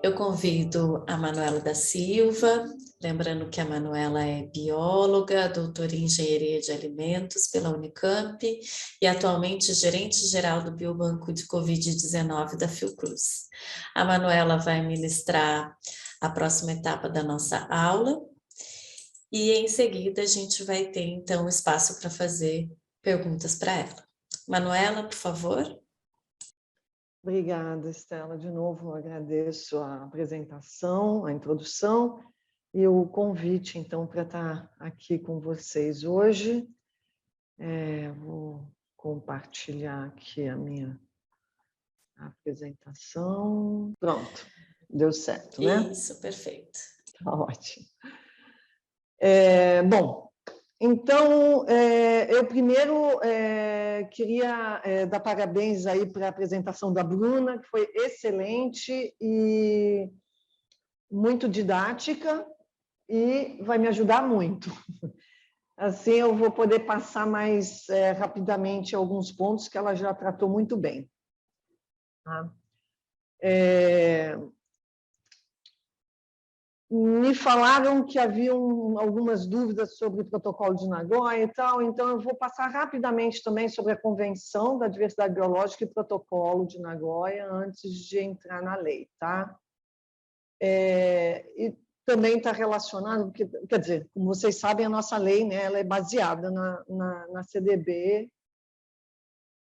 Eu convido a Manuela da Silva, lembrando que a Manuela é bióloga, doutora em engenharia de alimentos pela Unicamp e atualmente gerente-geral do Biobanco de Covid-19 da Fiocruz. A Manuela vai ministrar a próxima etapa da nossa aula e em seguida a gente vai ter então espaço para fazer perguntas para ela. Manuela, por favor. Obrigada, Estela. De novo, agradeço a apresentação, a introdução e o convite, então, para estar aqui com vocês hoje. Vou compartilhar aqui a minha apresentação. Pronto, deu certo, né? Isso, perfeito. Tá ótimo. Bom, então, eu primeiro queria dar parabéns aí para a apresentação da Bruna, que foi excelente e muito didática e vai me ajudar muito. Assim, eu vou poder passar mais rapidamente alguns pontos que ela já tratou muito bem. Tá? Me falaram que haviam algumas dúvidas sobre o protocolo de Nagoya e tal, então eu vou passar rapidamente também sobre a Convenção da Diversidade Biológica e protocolo de Nagoya antes de entrar na lei, tá? E também está relacionado, porque, quer dizer, como vocês sabem, a nossa lei, né, ela é baseada na CDB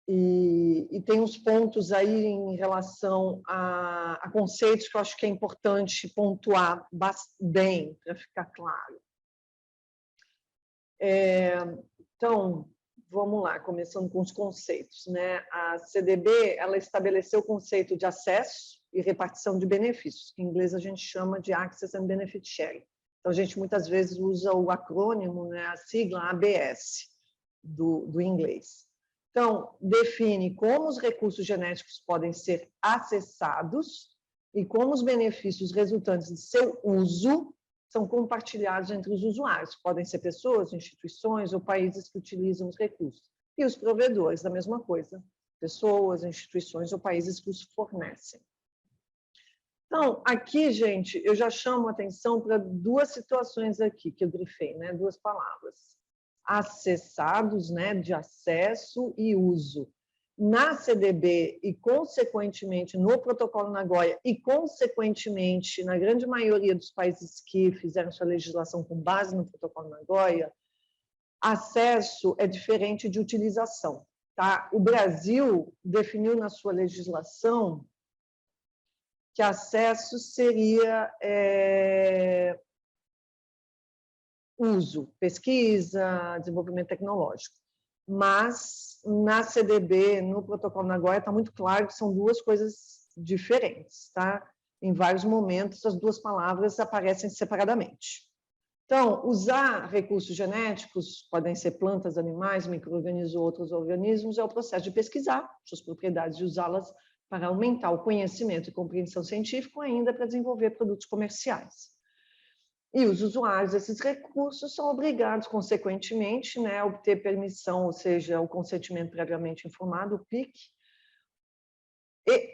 e tem uns pontos aí em relação a conceitos que eu acho que é importante pontuar bem, para ficar claro. Então, vamos lá, começando com os conceitos, né? A CDB, ela estabeleceu o conceito de acesso e repartição de benefícios, que em inglês a gente chama de Access and Benefit Sharing. Então, a gente muitas vezes usa o acrônimo, né, a sigla ABS, do inglês. Então, define como os recursos genéticos podem ser acessados e como os benefícios resultantes de seu uso são compartilhados entre os usuários. Podem ser pessoas, instituições ou países que utilizam os recursos. E os provedores, da mesma coisa. Pessoas, instituições ou países que os fornecem. Então, aqui, gente, eu já chamo a atenção para duas situações aqui que eu grifei, né? Duas palavras. Acessados, né? De acesso e uso. Na CDB e, consequentemente, no Protocolo Nagoya e, consequentemente, na grande maioria dos países que fizeram sua legislação com base no Protocolo Nagoya, acesso é diferente de utilização. Tá? O Brasil definiu na sua legislação que acesso seria uso, pesquisa, desenvolvimento tecnológico. Mas, na CDB, no Protocolo Nagoya, está muito claro que são duas coisas diferentes. Tá? Em vários momentos, as duas palavras aparecem separadamente. Então, usar recursos genéticos, podem ser plantas, animais, micro-organismos ou outros organismos, é o processo de pesquisar suas propriedades e usá-las para aumentar o conhecimento e compreensão científica, ainda para desenvolver produtos comerciais. E os usuários desses recursos são obrigados, consequentemente, né, a obter permissão, ou seja, o consentimento previamente informado, o PIC,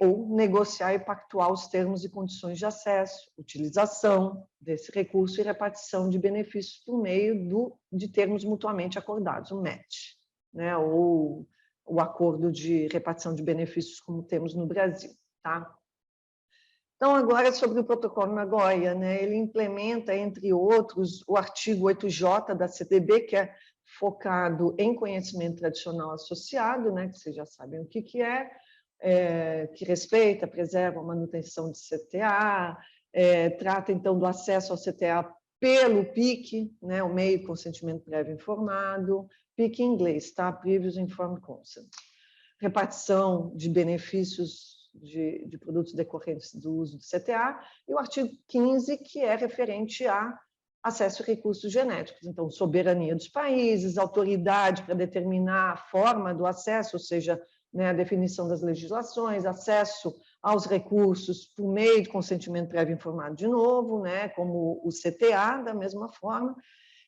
ou negociar e pactuar os termos e condições de acesso, utilização desse recurso e repartição de benefícios por meio de termos mutuamente acordados, o MET, né, ou o acordo de repartição de benefícios como temos no Brasil. Tá? Então, agora sobre o Protocolo Nagoya, né, ele implementa, entre outros, o artigo 8J da CDB, que é focado em conhecimento tradicional associado, né, que vocês já sabem o que é, que respeita, preserva a manutenção de CTA, trata, então, do acesso ao CTA pelo PIC, né, o meio de consentimento prévio informado, PIC em inglês, tá? Previous Informed Consent. Repartição de benefícios de produtos decorrentes do uso do CTA, e o artigo 15, que é referente a acesso a recursos genéticos. Então, soberania dos países, autoridade para determinar a forma do acesso, ou seja, né, a definição das legislações, acesso aos recursos por meio de consentimento prévio informado de novo, né, como o CTA, da mesma forma,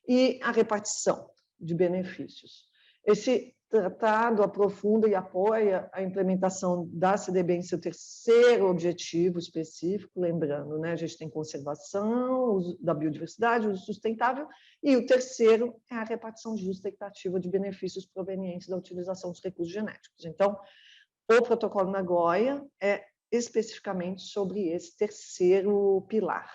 e a repartição de benefícios. Esse tratado aprofunda e apoia a implementação da CDB em seu terceiro objetivo específico, lembrando, né, a gente tem conservação uso da biodiversidade, uso sustentável, e o terceiro é a repartição justa e equitativa de benefícios provenientes da utilização dos recursos genéticos. Então, o protocolo Nagoya é especificamente sobre esse terceiro pilar.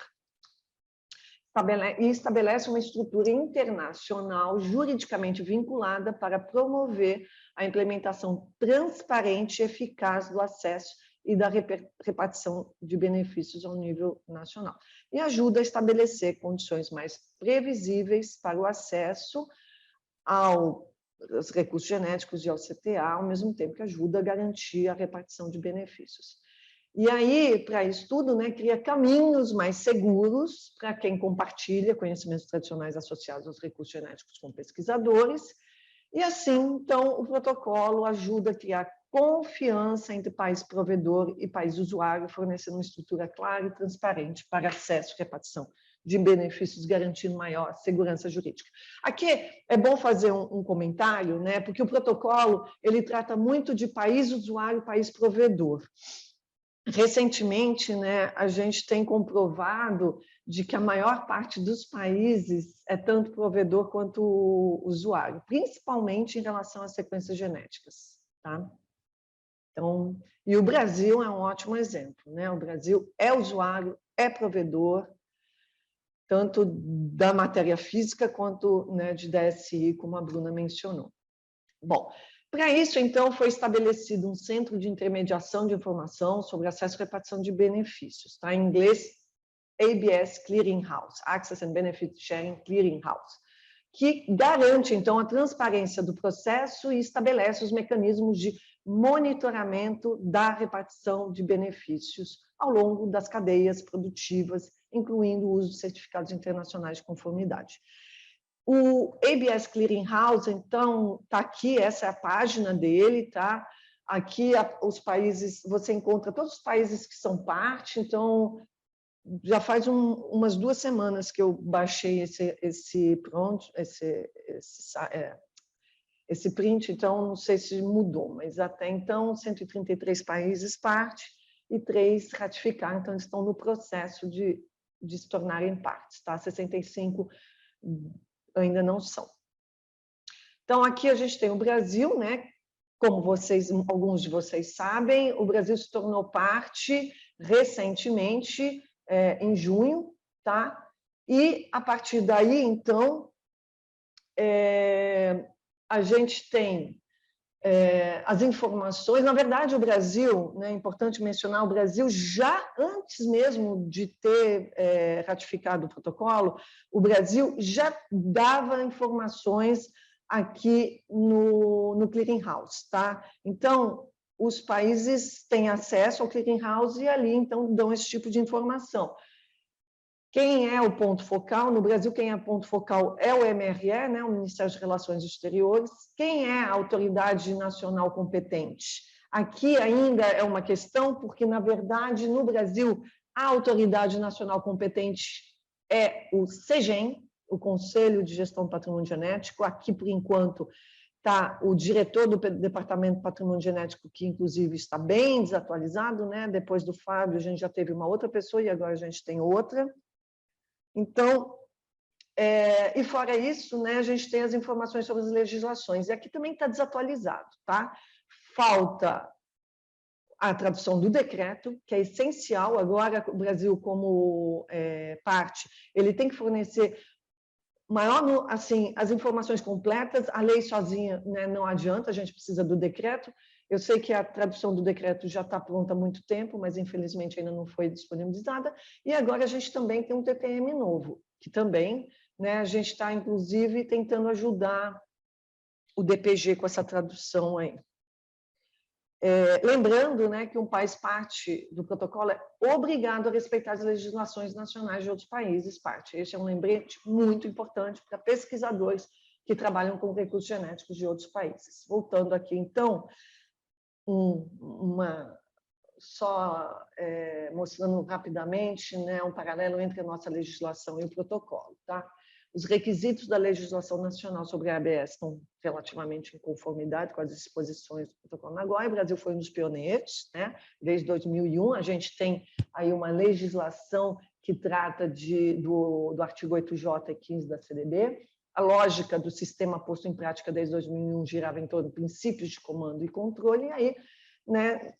E estabelece uma estrutura internacional juridicamente vinculada para promover a implementação transparente e eficaz do acesso e da repartição de benefícios ao nível nacional. E ajuda a estabelecer condições mais previsíveis para o acesso aos recursos genéticos e ao CTA, ao mesmo tempo que ajuda a garantir a repartição de benefícios. E aí, para isso tudo, né, cria caminhos mais seguros para quem compartilha conhecimentos tradicionais associados aos recursos genéticos com pesquisadores. E assim, então, o protocolo ajuda a criar confiança entre país provedor e país usuário, fornecendo uma estrutura clara e transparente para acesso e repartição de benefícios, garantindo maior segurança jurídica. Aqui é bom fazer um comentário, né, porque o protocolo ele trata muito de país usuário e país provedor. Recentemente, né, a gente tem comprovado de que a maior parte dos países é tanto provedor quanto usuário, principalmente em relação às sequências genéticas. Tá? Então, e o Brasil é um ótimo exemplo. Né? O Brasil é usuário, é provedor, tanto da matéria física quanto, né, de DSI, como a Bruna mencionou. Bom, para isso, então, foi estabelecido um centro de intermediação de informação sobre acesso e repartição de benefícios, tá? Em inglês, ABS Clearing House, Access and Benefit Sharing Clearing House, que garante, então, a transparência do processo e estabelece os mecanismos de monitoramento da repartição de benefícios ao longo das cadeias produtivas, incluindo o uso de certificados internacionais de conformidade. O ABS Clearing House, então, está aqui, essa é a página dele, tá? Aqui os países, você encontra todos os países que são parte, então já faz umas 2 semanas que eu baixei esse print, então não sei se mudou, mas até então 133 países parte e 3 ratificaram, então estão no processo de se tornarem partes, tá? 65 ainda não são. Então, aqui a gente tem o Brasil, né? Como alguns de vocês sabem, o Brasil se tornou parte recentemente, em junho, tá? E, a partir daí, então, a gente tem as informações. Na verdade, o Brasil, né, é importante mencionar, o Brasil já antes mesmo de ter ratificado o protocolo, o Brasil já dava informações aqui no Clearing House, tá? Então, os países têm acesso ao Clearing House e ali, então, dão esse tipo de informação. Quem é o ponto focal? No Brasil, quem é ponto focal é o MRE, né, o Ministério das Relações Exteriores. Quem é a autoridade nacional competente? Aqui ainda é uma questão, porque, na verdade, no Brasil, a autoridade nacional competente é o CEGEM, o Conselho de Gestão do Patrimônio Genético. Aqui, por enquanto, está o diretor do Departamento de Patrimônio Genético, que, inclusive, está bem desatualizado, né? Depois do Fábio, a gente já teve uma outra pessoa e agora a gente tem outra. Então, e fora isso, né, a gente tem as informações sobre as legislações. E aqui também está desatualizado, tá? Falta a tradução do decreto, que é essencial. Agora, o Brasil, como parte, ele tem que fornecer assim, as informações completas. A lei sozinha, né, não adianta, a gente precisa do decreto. Eu sei que a tradução do decreto já está pronta há muito tempo, mas infelizmente ainda não foi disponibilizada. E agora a gente também tem um TPM novo, que também, né, a gente está, inclusive, tentando ajudar o DPG com essa tradução aí. Lembrando, né, que um país parte do protocolo é obrigado a respeitar as legislações nacionais de outros países parte. Esse é um lembrete muito importante para pesquisadores que trabalham com recursos genéticos de outros países. Voltando aqui, então, mostrando rapidamente, né, um paralelo entre a nossa legislação e o protocolo. Tá? os requisitos da legislação nacional sobre a ABS estão relativamente em conformidade com as disposições do Protocolo de Nagoya. O Brasil foi um dos pioneiros, né? Desde 2001, a gente tem aí uma legislação que trata do artigo 8J e 15 da CDB. A lógica do sistema posto em prática desde 2001 girava em torno de princípios de comando e controle, e aí, né,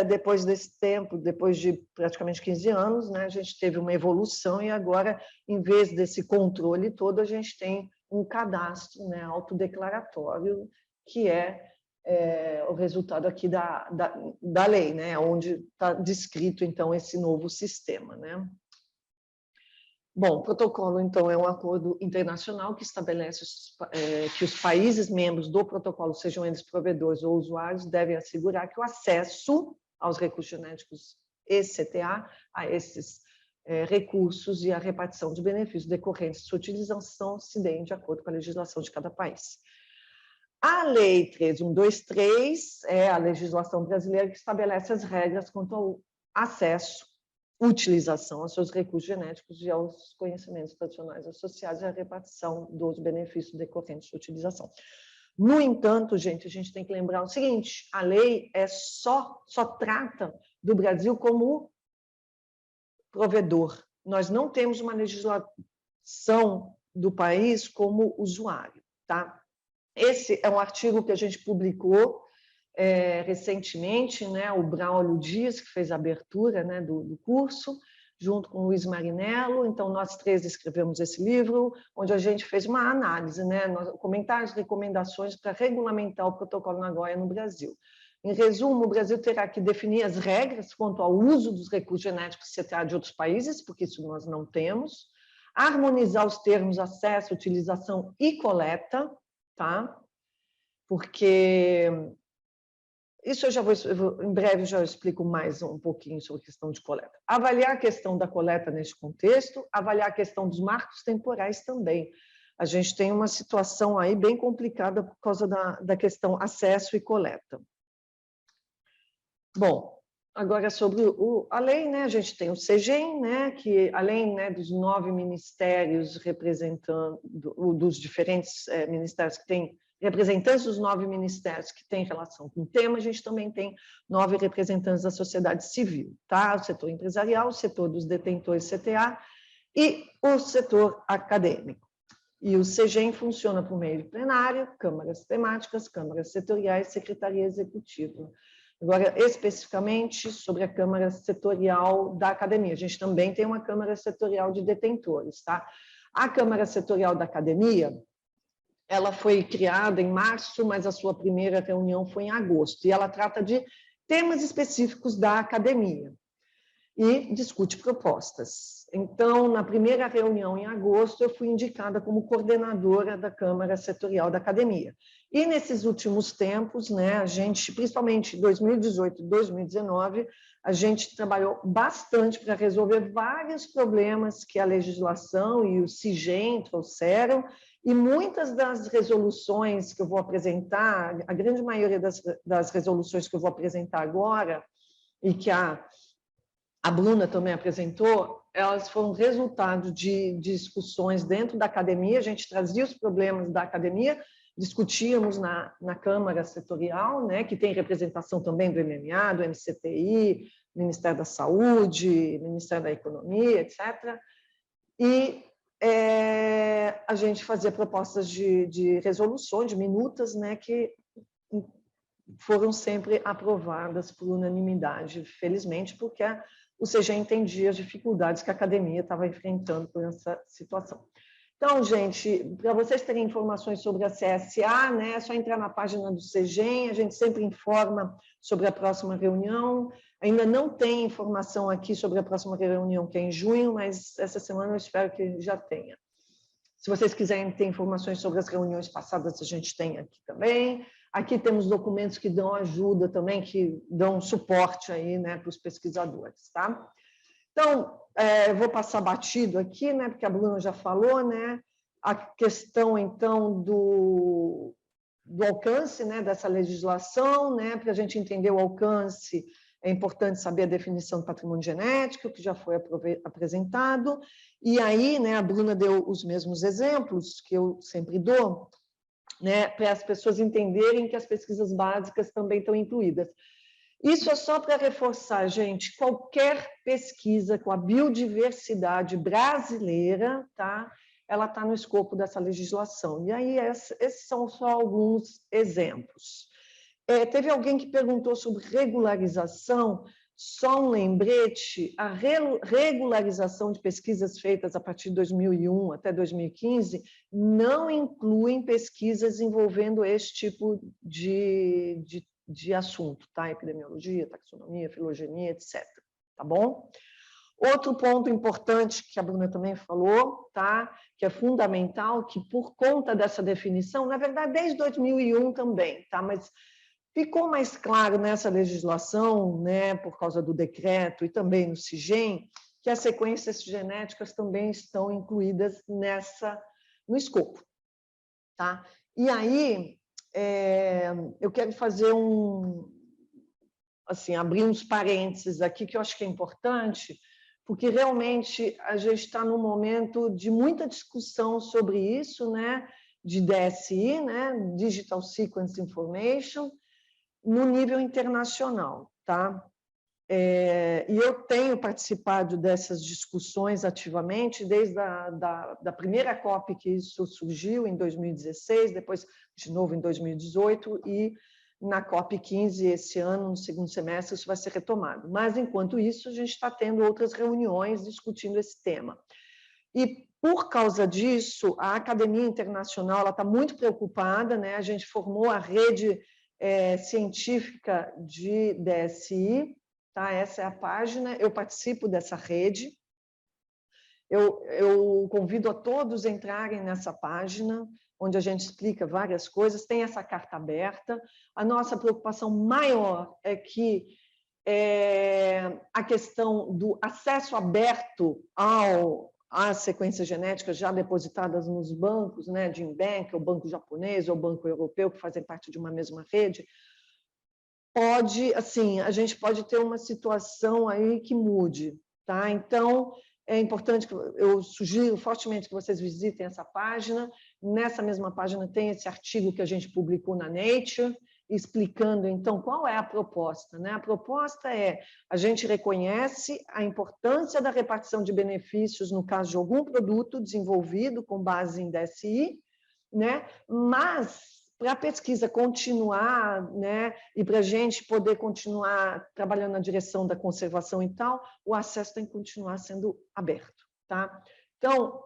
depois desse tempo, depois de praticamente 15 anos, né, a gente teve uma evolução e agora, em vez desse controle todo, a gente tem um cadastro, né, autodeclaratório, que é o resultado aqui da lei, né, onde está descrito, então, esse novo sistema, né? Bom, o protocolo, então, é um acordo internacional que estabelece que os países membros do protocolo, sejam eles provedores ou usuários, devem assegurar que o acesso aos recursos genéticos ECTA, a esses recursos e a repartição de benefícios decorrentes de sua utilização se deem de acordo com a legislação de cada país. A Lei 13123 é a legislação brasileira que estabelece as regras quanto ao acesso, utilização aos seus recursos genéticos e aos conhecimentos tradicionais associados à repartição dos benefícios decorrentes de utilização. No entanto, gente, a gente tem que lembrar o seguinte, a lei só trata do Brasil como provedor. Nós não temos uma legislação do país como usuário, tá? Esse é um artigo que a gente publicou recentemente, né, o Braulio Dias, que fez a abertura, né, do curso, junto com o Luiz Marinello. Então, nós três escrevemos esse livro, onde a gente fez uma análise, né, comentários e recomendações para regulamentar o Protocolo Nagoya no Brasil. Em resumo, o Brasil terá que definir as regras quanto ao uso dos recursos genéticos CTA de outros países, porque isso nós não temos, harmonizar os termos acesso, utilização e coleta, tá? Porque isso eu já vou, em breve já explico mais um pouquinho sobre a questão de coleta. Avaliar a questão da coleta neste contexto, avaliar a questão dos marcos temporais também. A gente tem uma situação aí bem complicada por causa da questão acesso e coleta. Bom, agora sobre a lei, né, a gente tem o CEGEM, né, que além, né, dos 9 ministérios representando, dos diferentes ministérios que têm representantes dos 9 ministérios que têm relação com o tema, a gente também tem 9 representantes da sociedade civil, tá? O setor empresarial, o setor dos detentores CTA e o setor acadêmico. E o CEGEM funciona por meio de plenário, câmaras temáticas, câmaras setoriais, secretaria executiva. Agora, especificamente sobre a Câmara Setorial da Academia. A gente também tem uma Câmara Setorial de Detentores, tá? A Câmara Setorial da Academia, ela foi criada em março, mas a sua primeira reunião foi em agosto, e ela trata de temas específicos da academia e discute propostas. Então, na primeira reunião em agosto, eu fui indicada como coordenadora da Câmara Setorial da Academia. E nesses últimos tempos, né, a gente, principalmente em 2018 e 2019, a gente trabalhou bastante para resolver vários problemas que a legislação e o CIGEM trouxeram, e muitas das resoluções que eu vou apresentar, a grande maioria das resoluções que eu vou apresentar agora, e que a Bruna também apresentou, elas foram resultado de discussões dentro da academia, a gente trazia os problemas da academia, discutíamos na Câmara Setorial, né, que tem representação também do MMA, do MCTI, Ministério da Saúde, Ministério da Economia, etc. E a gente fazia propostas de resoluções, de minutas, né, que foram sempre aprovadas por unanimidade, felizmente, porque o CEGEM entendia as dificuldades que a academia estava enfrentando por essa situação. Então, gente, para vocês terem informações sobre a CSA, né, é só entrar na página do CEGEM, a gente sempre informa sobre a próxima reunião. Ainda não tem informação aqui sobre a próxima reunião, que é em junho, mas essa semana eu espero que já tenha. Se vocês quiserem ter informações sobre as reuniões passadas, a gente tem aqui também. Aqui temos documentos que dão ajuda também, que dão suporte aí, né, para os pesquisadores, tá? Então, eu vou passar batido aqui, né, porque a Bruna já falou, né, a questão, então, do alcance, né, dessa legislação, né, para a gente entender o alcance, É importante saber a definição do patrimônio genético, que já foi apresentado. E aí, né, a Bruna deu os mesmos exemplos que eu sempre dou, né, para as pessoas entenderem que as pesquisas básicas também estão incluídas. Isso é só para reforçar, gente, qualquer pesquisa com a biodiversidade brasileira, tá? Ela está no escopo dessa legislação. E aí, esses são só alguns exemplos. Teve alguém que perguntou sobre regularização. Só um lembrete, a regularização de pesquisas feitas a partir de 2001 até 2015 não incluem pesquisas envolvendo esse tipo de assunto, tá? Epidemiologia, taxonomia, filogenia, etc. Tá bom? Outro ponto importante que a Bruna também falou, tá? Que é fundamental, que por conta dessa definição, na verdade, desde 2001 também, tá? Mas ficou mais claro nessa legislação, né, por causa do decreto e também no CIGEM, que as sequências genéticas também estão incluídas no escopo. Tá? E aí, eu quero fazer abrir uns parênteses aqui, que eu acho que é importante, porque realmente a gente está num momento de muita discussão sobre isso, né, de DSI, né, Digital Sequence Information, no nível internacional, tá? E eu tenho participado dessas discussões ativamente, desde a primeira COP que isso surgiu, em 2016, depois, de novo, em 2018, e na COP 15, esse ano, no segundo semestre, isso vai ser retomado. Mas, enquanto isso, a gente está tendo outras reuniões discutindo esse tema. E, por causa disso, a Academia Internacional está muito preocupada, né? A gente formou a rede científica de DSI, tá? Essa é a página, eu participo dessa rede. Eu convido a todos a entrarem nessa página, onde a gente explica várias coisas, tem essa carta aberta. A nossa preocupação maior é que a questão do acesso aberto às sequências genéticas já depositadas nos bancos, né, de Inbank, o banco japonês ou o banco europeu, que fazem parte de uma mesma rede, a gente pode ter uma situação aí que mude, tá? Então, é importante que eu sugiro fortemente que vocês visitem essa página. Nessa mesma página tem esse artigo que a gente publicou na Nature, explicando, então, qual é a proposta, né? A proposta é, a gente reconhece a importância da repartição de benefícios no caso de algum produto desenvolvido com base em DSI, né? Mas, para a pesquisa continuar, né, e para a gente poder continuar trabalhando na direção da conservação e tal, o acesso tem que continuar sendo aberto, tá? Então,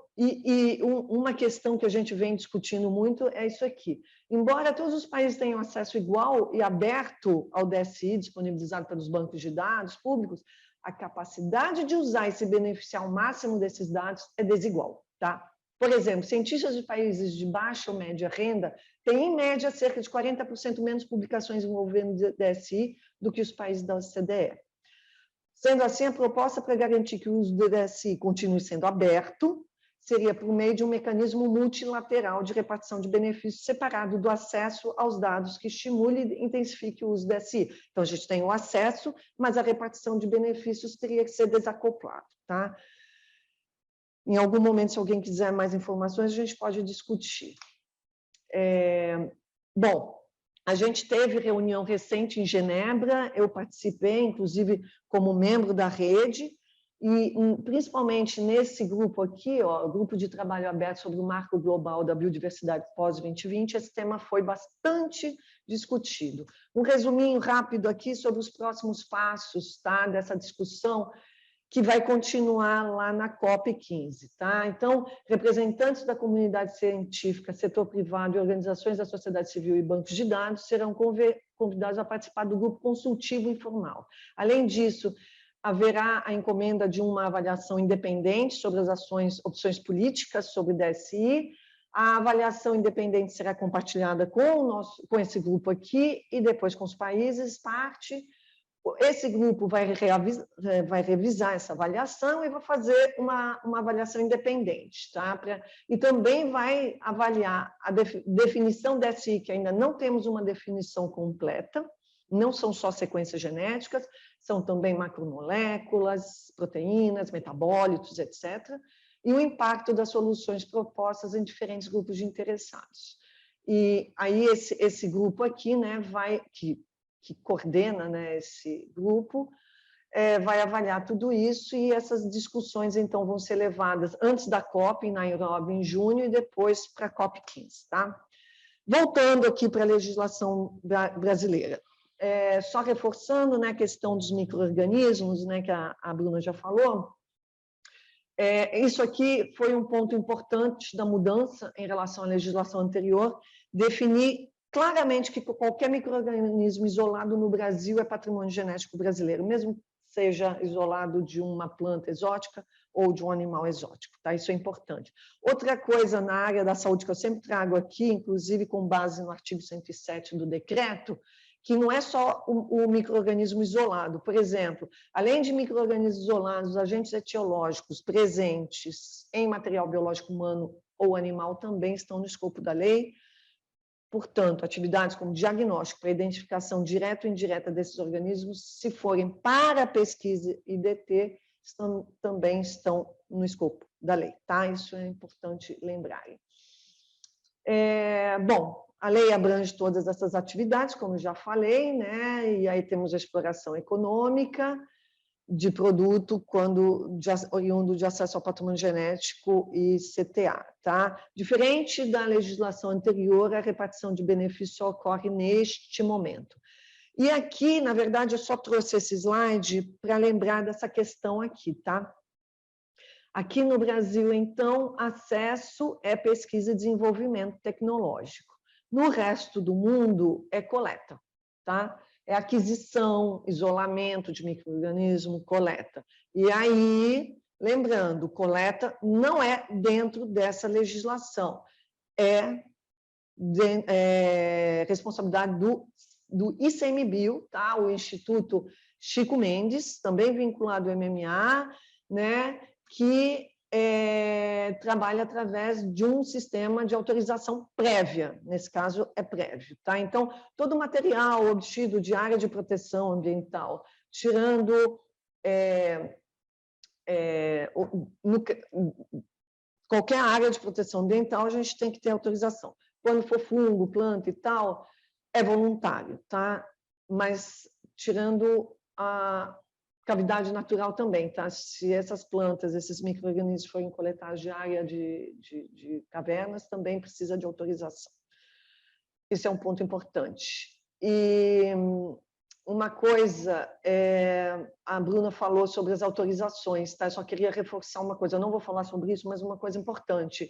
uma questão que a gente vem discutindo muito é isso aqui. Embora todos os países tenham acesso igual e aberto ao DSI, disponibilizado pelos bancos de dados públicos, a capacidade de usar e se beneficiar ao máximo desses dados é desigual, tá? Por exemplo, cientistas de países de baixa ou média renda têm, em média, cerca de 40% menos publicações envolvendo DSI do que os países da OCDE. Sendo assim, a proposta para garantir que o uso do DSI continue sendo aberto seria por meio de um mecanismo multilateral de repartição de benefícios separado do acesso aos dados que estimule e intensifique o uso do DSI. Então, a gente tem o acesso, mas a repartição de benefícios teria que ser desacoplado, tá? Em algum momento, se alguém quiser mais informações, a gente pode discutir. Bom, a gente teve reunião recente em Genebra, eu participei, inclusive, como membro da rede, e principalmente nesse grupo aqui, ó, grupo de trabalho aberto sobre o marco global da biodiversidade pós-2020, esse tema foi bastante discutido. Um resuminho rápido aqui sobre os próximos passos, tá, dessa discussão, que vai continuar lá na COP 15. Tá? Então, representantes da comunidade científica, setor privado e organizações da sociedade civil e bancos de dados serão convidados a participar do grupo consultivo informal. Além disso, haverá a encomenda de uma avaliação independente sobre as opções políticas sobre o DSI. A avaliação independente será compartilhada com esse grupo aqui e depois com os países, parte. Esse grupo vai revisar essa avaliação e vai fazer uma avaliação independente, tá? E também vai avaliar a definição DSI, que ainda não temos uma definição completa, não são só sequências genéticas, são também macromoléculas, proteínas, metabólitos, etc., e o impacto das soluções propostas em diferentes grupos de interessados. E aí esse grupo aqui, né, que coordena, né, esse grupo, vai avaliar tudo isso, e essas discussões, então, vão ser levadas antes da COP, em Nairobi, em junho, e depois para a COP 15. Tá? Voltando aqui para a legislação brasileira, só reforçando, né, a questão dos micro-organismos, né, que a Bruna já falou, isso aqui foi um ponto importante da mudança em relação à legislação anterior, definir claramente que qualquer micro-organismo isolado no Brasil é patrimônio genético brasileiro, mesmo que seja isolado de uma planta exótica ou de um animal exótico. Tá? Isso é importante. Outra coisa na área da saúde que eu sempre trago aqui, inclusive com base no artigo 107 do decreto, que não é só o micro-organismo isolado. Por exemplo, além de micro-organismos isolados, agentes etiológicos presentes em material biológico humano ou animal também estão no escopo da lei. Portanto, atividades como diagnóstico para identificação direta ou indireta desses organismos, se forem para pesquisa e DT, também estão no escopo da lei. Tá? Isso é importante lembrarem. Bom, a lei abrange todas essas atividades, como já falei, né? E aí temos a exploração econômica de produto oriundo de acesso ao patrimônio genético e CTA. Tá? Diferente da legislação anterior, a repartição de benefícios só ocorre neste momento. E aqui, na verdade, eu só trouxe esse slide para lembrar dessa questão aqui. Tá? Aqui no Brasil, então, acesso é pesquisa e desenvolvimento tecnológico. No resto do mundo, é coleta, tá? É aquisição, isolamento de micro-organismo, coleta. E aí, lembrando, coleta não é dentro dessa legislação, é responsabilidade do ICMBio, tá? O Instituto Chico Mendes, também vinculado ao MMA, né? Que trabalha através de um sistema de autorização prévia, nesse caso é prévio. Tá? Então, todo material obtido de área de proteção ambiental, tirando qualquer área de proteção ambiental, a gente tem que ter autorização. Quando for fungo, planta e tal, é voluntário, tá? Mas tirando a cavidade natural também, tá? Se essas plantas, esses micro-organismos forem coletados de área de cavernas, também precisa de autorização. Esse é um ponto importante. E uma coisa, a Bruna falou sobre as autorizações, tá? Eu só queria reforçar uma coisa, eu não vou falar sobre isso, mas uma coisa importante.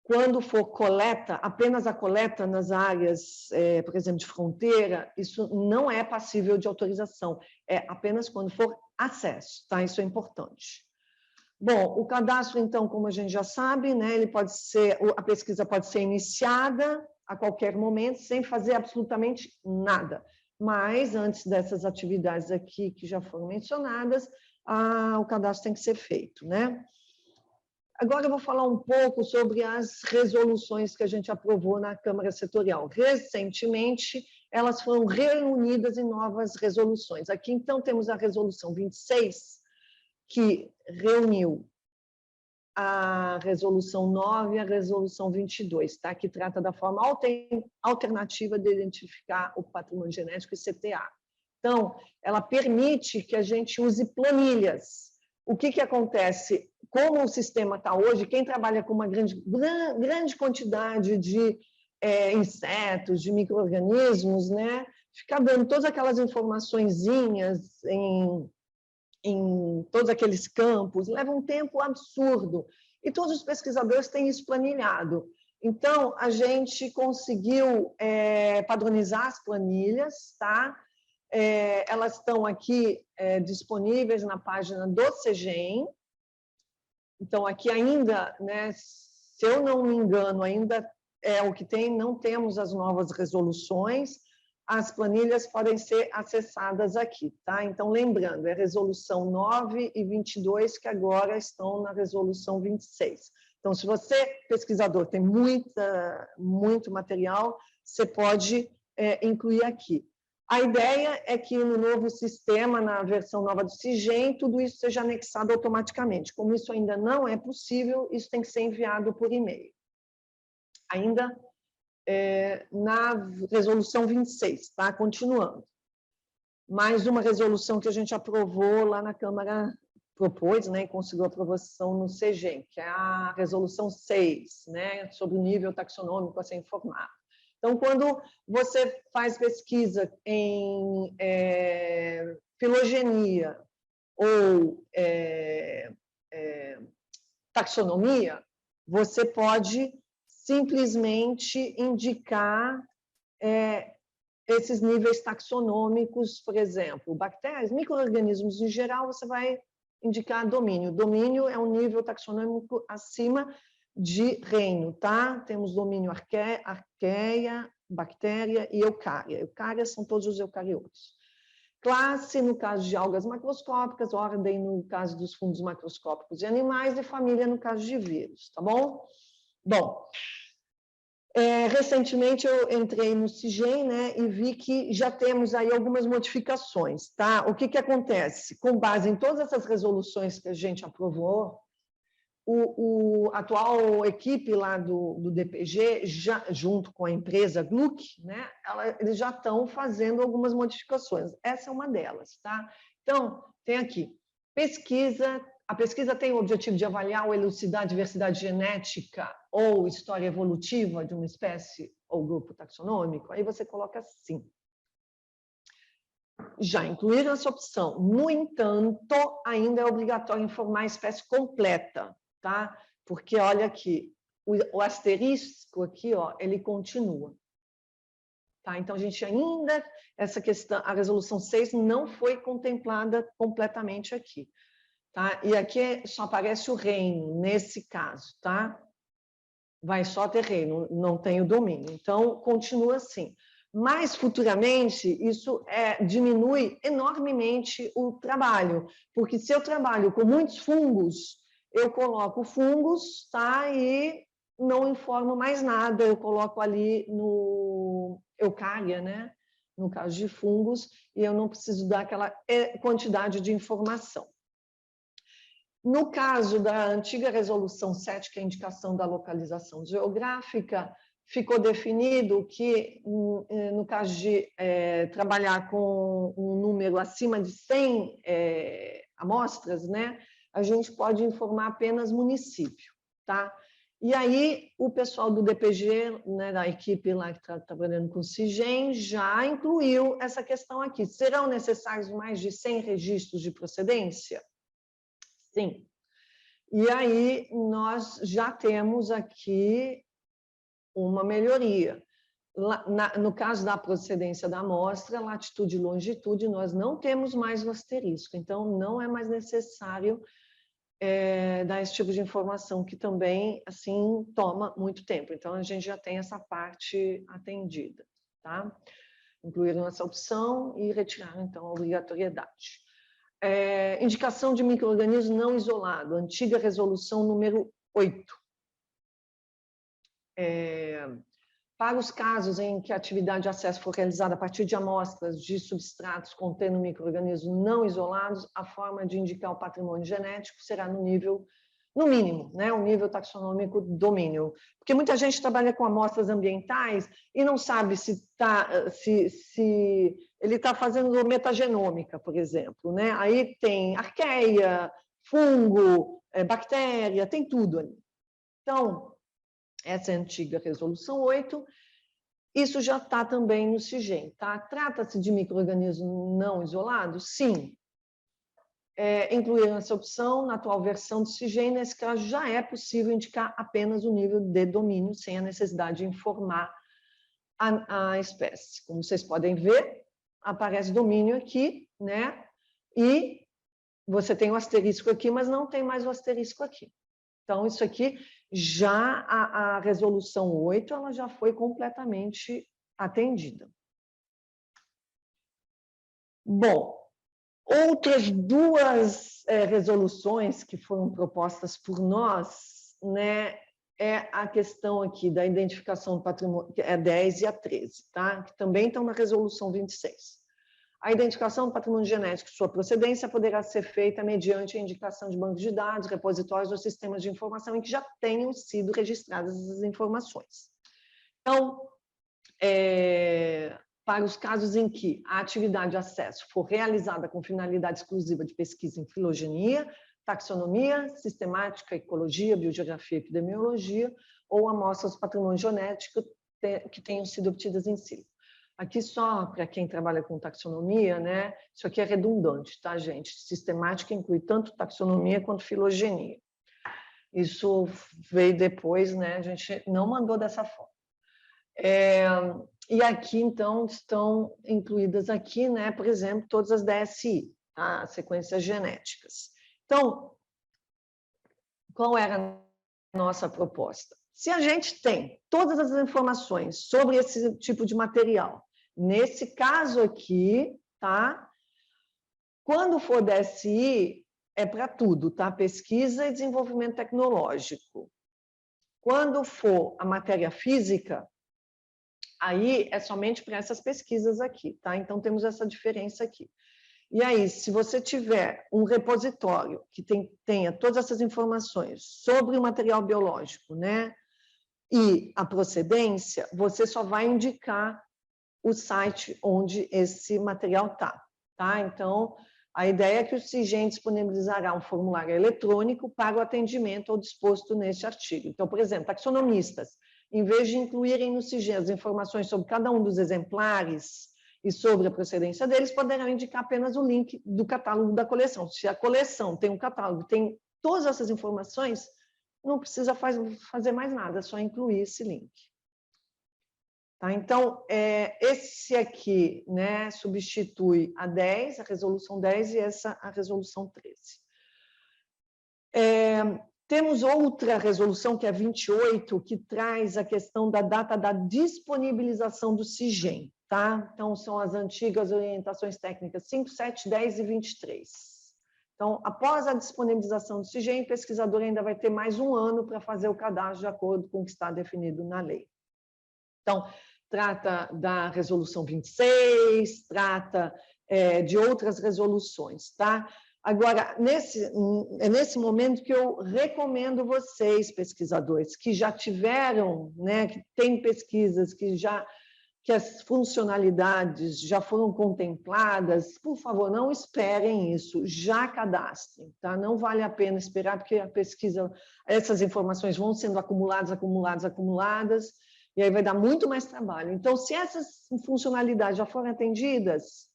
Quando for coleta, apenas a coleta nas áreas, por exemplo, de fronteira, isso não é passível de autorização, é apenas quando for acesso, tá? Isso é importante. Bom, o cadastro, então, como a gente já sabe, né, a pesquisa pode ser iniciada a qualquer momento, sem fazer absolutamente nada. Mas, antes dessas atividades aqui que já foram mencionadas, o cadastro tem que ser feito, né? Agora eu vou falar um pouco sobre as resoluções que a gente aprovou na Câmara Setorial. Recentemente, elas foram reunidas em novas resoluções. Aqui, então, temos a Resolução 26, que reuniu a Resolução 9 e a Resolução 22, tá? Que trata da forma alternativa de identificar o patrimônio genético e CTA. Então, ela permite que a gente use planilhas. O que acontece? Como o sistema está hoje, quem trabalha com uma grande quantidade de insetos, de micro-organismos, né, fica dando todas aquelas informaçõezinhas em todos aqueles campos, leva um tempo absurdo. E todos os pesquisadores têm isso planilhado. Então, a gente conseguiu padronizar as planilhas, tá? Elas estão aqui disponíveis na página do CEGEM. Então, aqui ainda, né, se eu não me engano, ainda é o que tem, não temos as novas resoluções, as planilhas podem ser acessadas aqui, tá? Então, lembrando, é resolução 9 e 22, que agora estão na resolução 26. Então, se você, pesquisador, tem muito material, você pode incluir aqui. A ideia é que no novo sistema, na versão nova do CIGEM, tudo isso seja anexado automaticamente. Como isso ainda não é possível, isso tem que ser enviado por e-mail. Ainda na resolução 26, tá? Continuando. Mais uma resolução que a gente aprovou lá na Câmara, propôs, né, e conseguiu aprovação no CIGEM, que é a resolução 6, né, sobre o nível taxonômico a ser informado. Então, quando você faz pesquisa em filogenia ou taxonomia, você pode simplesmente indicar esses níveis taxonômicos, por exemplo, bactérias, micro-organismos em geral, você vai indicar domínio. Domínio é um nível taxonômico acima de reino, tá? Temos domínio arqueia, bactéria e eucária. Eucária são todos os eucariotos. Classe, no caso de algas macroscópicas, ordem, no caso dos fungos macroscópicos de animais, e família, no caso de vírus, tá bom? Bom, recentemente eu entrei no CIGEM, né, e vi que já temos aí algumas modificações, tá? O que acontece? Com base em todas essas resoluções que a gente aprovou, a atual equipe lá do DPG, junto com a empresa Gluck, né, eles já estão fazendo algumas modificações. Essa é uma delas, tá? Então, tem aqui, pesquisa. A pesquisa tem o objetivo de avaliar ou elucidar a diversidade genética ou história evolutiva de uma espécie ou grupo taxonômico? Aí você coloca assim. Já incluíram essa opção. No entanto, ainda é obrigatório informar a espécie completa, tá? Porque, olha aqui, o asterisco aqui, ó, ele continua. Tá? Então, a gente ainda, essa questão, a resolução 6 não foi contemplada completamente aqui. Tá? E aqui só aparece o reino, nesse caso, tá? Vai só ter reino, não tem o domínio. Então, continua assim. Mas, futuramente, isso diminui enormemente o trabalho, porque se eu trabalho com muitos fungos, eu coloco fungos, tá? E não informo mais nada, eu coloco ali no eucária, né? No caso de fungos, e eu não preciso dar aquela quantidade de informação. No caso da antiga resolução 7, que é a indicação da localização geográfica, ficou definido que, no caso de trabalhar com um número acima de 100 amostras, né, a gente pode informar apenas município, tá? E aí, o pessoal do DPG, né, da equipe lá que está trabalhando com o CIGEM, já incluiu essa questão aqui. Serão necessários mais de 100 registros de procedência? Sim. E aí, nós já temos aqui uma melhoria. No caso da procedência da amostra, latitude e longitude, nós não temos mais o asterisco. Então, não é mais necessário dar esse tipo de informação, que também, assim, toma muito tempo. Então, a gente já tem essa parte atendida, tá? Incluíram essa opção e retiraram, então, a obrigatoriedade. Indicação de micro-organismo não isolado, antiga resolução número 8. Para os casos em que a atividade de acesso for realizada a partir de amostras de substratos contendo micro-organismos não isolados, a forma de indicar o patrimônio genético será no nível, no mínimo, né, o nível taxonômico domínio. Porque muita gente trabalha com amostras ambientais e não sabe se ele está fazendo metagenômica, por exemplo, né? Aí tem arqueia, fungo, bactéria, tem tudo ali. Então, essa é a antiga resolução 8, isso já está também no CIGEM, tá? Trata-se de micro-organismo não isolado? Sim. Incluíram essa opção na atual versão do CIGEM, nesse caso já é possível indicar apenas o nível de domínio, sem a necessidade de informar a espécie. Como vocês podem ver, aparece domínio aqui, né? E você tem o asterisco aqui, mas não tem mais o asterisco aqui. Então, isso aqui, já a resolução 8, ela já foi completamente atendida. Bom, outras duas resoluções que foram propostas por nós, né, é a questão aqui da identificação do patrimônio, que é a 10 e a 13, tá? Que também estão na resolução 26. A identificação do patrimônio genético e sua procedência poderá ser feita mediante a indicação de bancos de dados, repositórios ou sistemas de informação em que já tenham sido registradas as informações. Então, para os casos em que a atividade de acesso for realizada com finalidade exclusiva de pesquisa em filogenia, taxonomia, sistemática, ecologia, biogeografia e epidemiologia, ou amostras do patrimônio genético que tenham sido obtidas em si. Aqui só para quem trabalha com taxonomia, né? Isso aqui é redundante, tá, gente? Sistemática inclui tanto taxonomia quanto filogenia. Isso veio depois, né? A gente não mandou dessa forma. E aqui, então, estão incluídas aqui, né? Por exemplo, todas as DSI, tá? Sequências genéticas. Então, qual era a nossa proposta? Se a gente tem todas as informações sobre esse tipo de material, nesse caso aqui, tá? Quando for DSI, é para tudo, tá? Pesquisa e desenvolvimento tecnológico. Quando for a matéria física, aí é somente para essas pesquisas aqui, tá? Então, temos essa diferença aqui. E aí, se você tiver um repositório que tenha todas essas informações sobre o material biológico, né? E a procedência, você só vai indicar o site onde esse material está, tá? Então, a ideia é que o CIGEM disponibilizará um formulário eletrônico para o atendimento ao disposto neste artigo. Então, por exemplo, taxonomistas, em vez de incluírem no CIGEM as informações sobre cada um dos exemplares e sobre a procedência deles, poderão indicar apenas o link do catálogo da coleção. Se a coleção tem um catálogo, tem todas essas informações, não precisa fazer mais nada, é só incluir esse link. Tá? Então, esse aqui, né, substitui a 10, a resolução 10, e essa a resolução 13. Temos outra resolução, que é a 28, que traz a questão da data da disponibilização do CIGEM. Tá? Então, são as antigas orientações técnicas 5, 7, 10 e 23. Então, após a disponibilização do CIGEM, o pesquisador ainda vai ter mais um ano para fazer o cadastro de acordo com o que está definido na lei. Então, trata da resolução 26, trata de outras resoluções, tá? Agora, é nesse momento que eu recomendo vocês, pesquisadores, que já tiveram, né, que têm pesquisas que as funcionalidades já foram contempladas, por favor, não esperem isso, já cadastrem, tá? Não vale a pena esperar, porque a pesquisa, essas informações vão sendo acumuladas, e aí vai dar muito mais trabalho. Então, se essas funcionalidades já forem atendidas,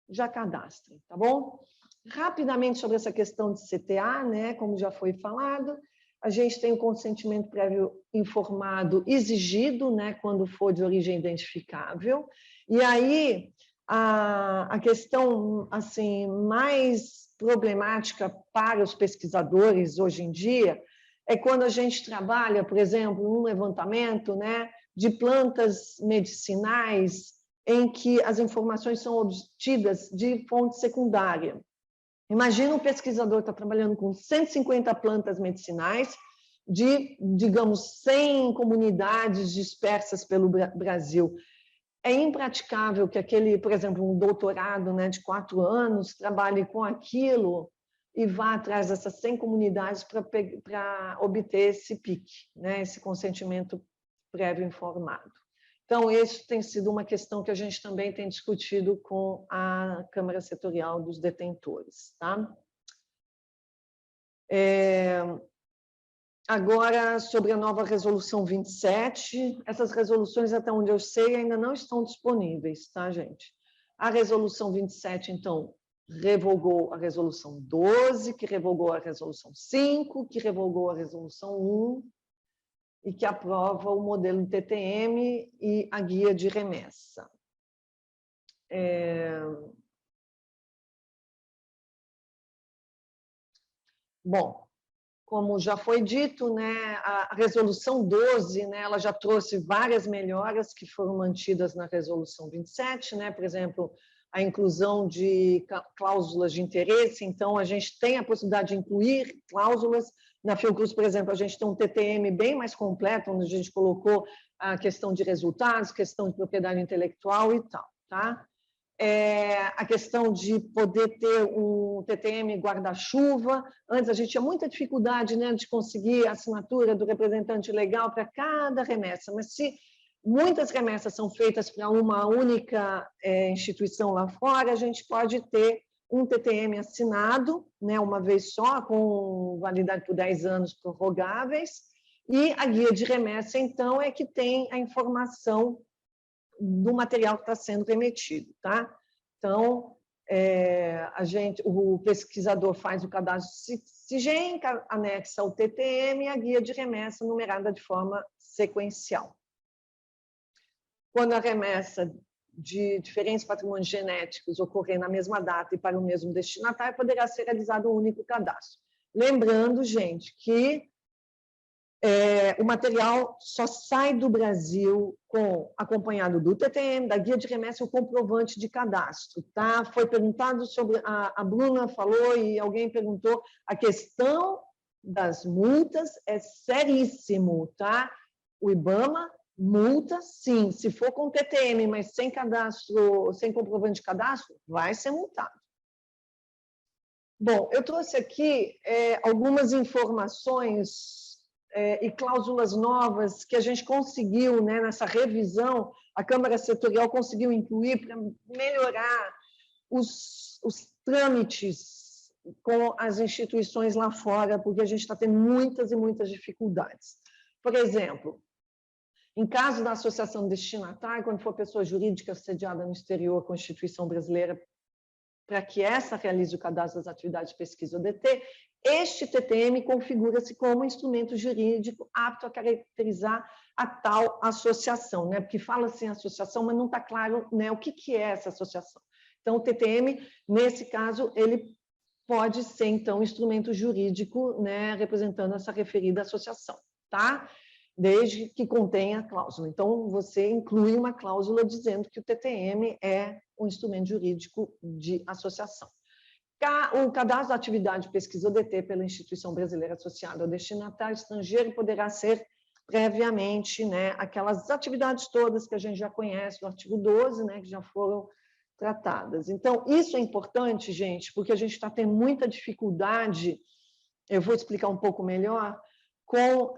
já cadastrem, tá bom? Rapidamente sobre essa questão de CTA, né, como já foi falado, a gente tem o consentimento prévio informado exigido, né, quando for de origem identificável. E aí, a questão assim, mais problemática para os pesquisadores hoje em dia é quando a gente trabalha, por exemplo, num levantamento, né, de plantas medicinais em que as informações são obtidas de fonte secundária. Imagina um pesquisador que está trabalhando com 150 plantas medicinais de, digamos, 100 comunidades dispersas pelo Brasil. É impraticável que aquele, por exemplo, um doutorado, né, de 4 anos trabalhe com aquilo e vá atrás dessas 100 comunidades para obter esse PIC, né, esse consentimento prévio informado. Então, isso tem sido uma questão que a gente também tem discutido com a Câmara Setorial dos Detentores. Tá? Agora, sobre a nova Resolução 27, essas resoluções, até onde eu sei, ainda não estão disponíveis, tá, gente? A Resolução 27, então, revogou a Resolução 12, que revogou a Resolução 5, que revogou a Resolução 1, e que aprova o modelo TTM e a guia de remessa. Bom, como já foi dito, né, a resolução 12, né, ela já trouxe várias melhoras que foram mantidas na resolução 27, né, por exemplo, a inclusão de cláusulas de interesse. Então, a gente tem a possibilidade de incluir cláusulas. Na Fiocruz, por exemplo, a gente tem um TTM bem mais completo, onde a gente colocou a questão de resultados, questão de propriedade intelectual e tal, tá? a questão de poder ter um TTM guarda-chuva. Antes a gente tinha muita dificuldade, né, de conseguir a assinatura do representante legal para cada remessa, mas se muitas remessas são feitas para uma única instituição lá fora, a gente pode ter um TTM assinado, né, uma vez só, com validade por 10 anos prorrogáveis, e a guia de remessa, então, é que tem a informação do material que está sendo remetido, tá? Então, o pesquisador faz o cadastro SIGEM, anexa o TTM e a guia de remessa numerada de forma sequencial. Quando a remessa de diferentes patrimônios genéticos ocorrer na mesma data e para o mesmo destinatário, poderá ser realizado um único cadastro. Lembrando, gente, que o material só sai do Brasil acompanhado do TTM, da guia de remessa e o comprovante de cadastro. Tá? Foi perguntado sobre, a Bruna falou e alguém perguntou, a questão das multas é seríssimo, tá? O IBAMA multa, sim, se for com TTM, mas sem cadastro, sem comprovante de cadastro, vai ser multado. Bom, eu trouxe aqui algumas informações e cláusulas novas que a gente conseguiu, né, nessa revisão, a Câmara Setorial conseguiu incluir para melhorar os trâmites com as instituições lá fora, porque a gente está tendo muitas e muitas dificuldades. Por exemplo, em caso da associação destinatária, quando for pessoa jurídica sediada no exterior com instituição brasileira, para que essa realize o cadastro das atividades de pesquisa ODT, este TTM configura-se como instrumento jurídico apto a caracterizar a tal associação, né? Porque fala-se em associação, mas não está claro, né, o que é essa associação. Então, o TTM, nesse caso, ele pode ser, então, instrumento jurídico, né, representando essa referida associação, tá? Desde que contenha a cláusula. Então, você inclui uma cláusula dizendo que o TTM é um instrumento jurídico de associação. O cadastro da atividade de pesquisa ODT pela instituição brasileira associada ao destinatário estrangeiro poderá ser previamente, né, aquelas atividades todas que a gente já conhece do artigo 12, né, que já foram tratadas. Então, isso é importante, gente, porque a gente está tendo muita dificuldade, eu vou explicar um pouco melhor, com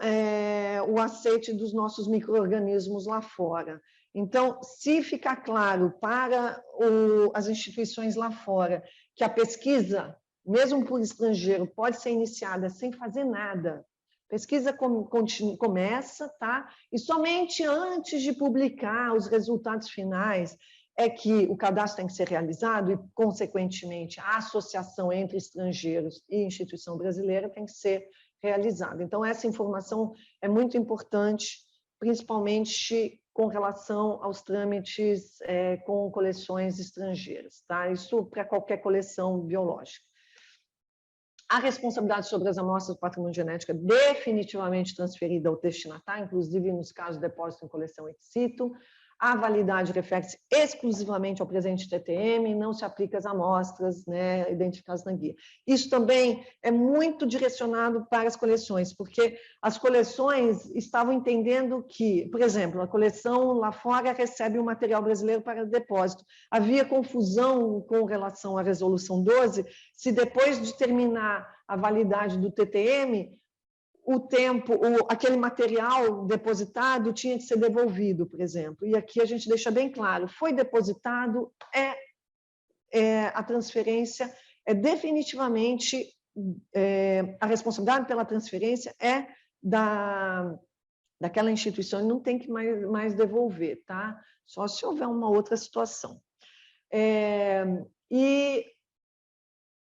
o aceite dos nossos micro-organismos lá fora. Então, se ficar claro para as instituições lá fora que a pesquisa, mesmo por estrangeiro, pode ser iniciada sem fazer nada, pesquisa começa, tá? E somente antes de publicar os resultados finais é que o cadastro tem que ser realizado e, consequentemente, a associação entre estrangeiros e instituição brasileira tem que ser realizada. Então, essa informação é muito importante, principalmente com relação aos trâmites com coleções estrangeiras, tá? Isso para qualquer coleção biológica. A responsabilidade sobre as amostras do patrimônio genético é definitivamente transferida ao destinatário, inclusive nos casos de depósito em coleção ex situ. A validade refere-se exclusivamente ao presente TTM, não se aplica às amostras, né, identificadas na guia. Isso também é muito direcionado para as coleções, porque as coleções estavam entendendo que, por exemplo, a coleção lá fora recebe um material brasileiro para depósito. Havia confusão com relação à resolução 12, se depois de terminar a validade do TTM, aquele material depositado tinha que ser devolvido, por exemplo. E aqui a gente deixa bem claro, foi depositado, a transferência é definitivamente, a responsabilidade pela transferência é daquela instituição e não tem que mais devolver, tá? Só se houver uma outra situação.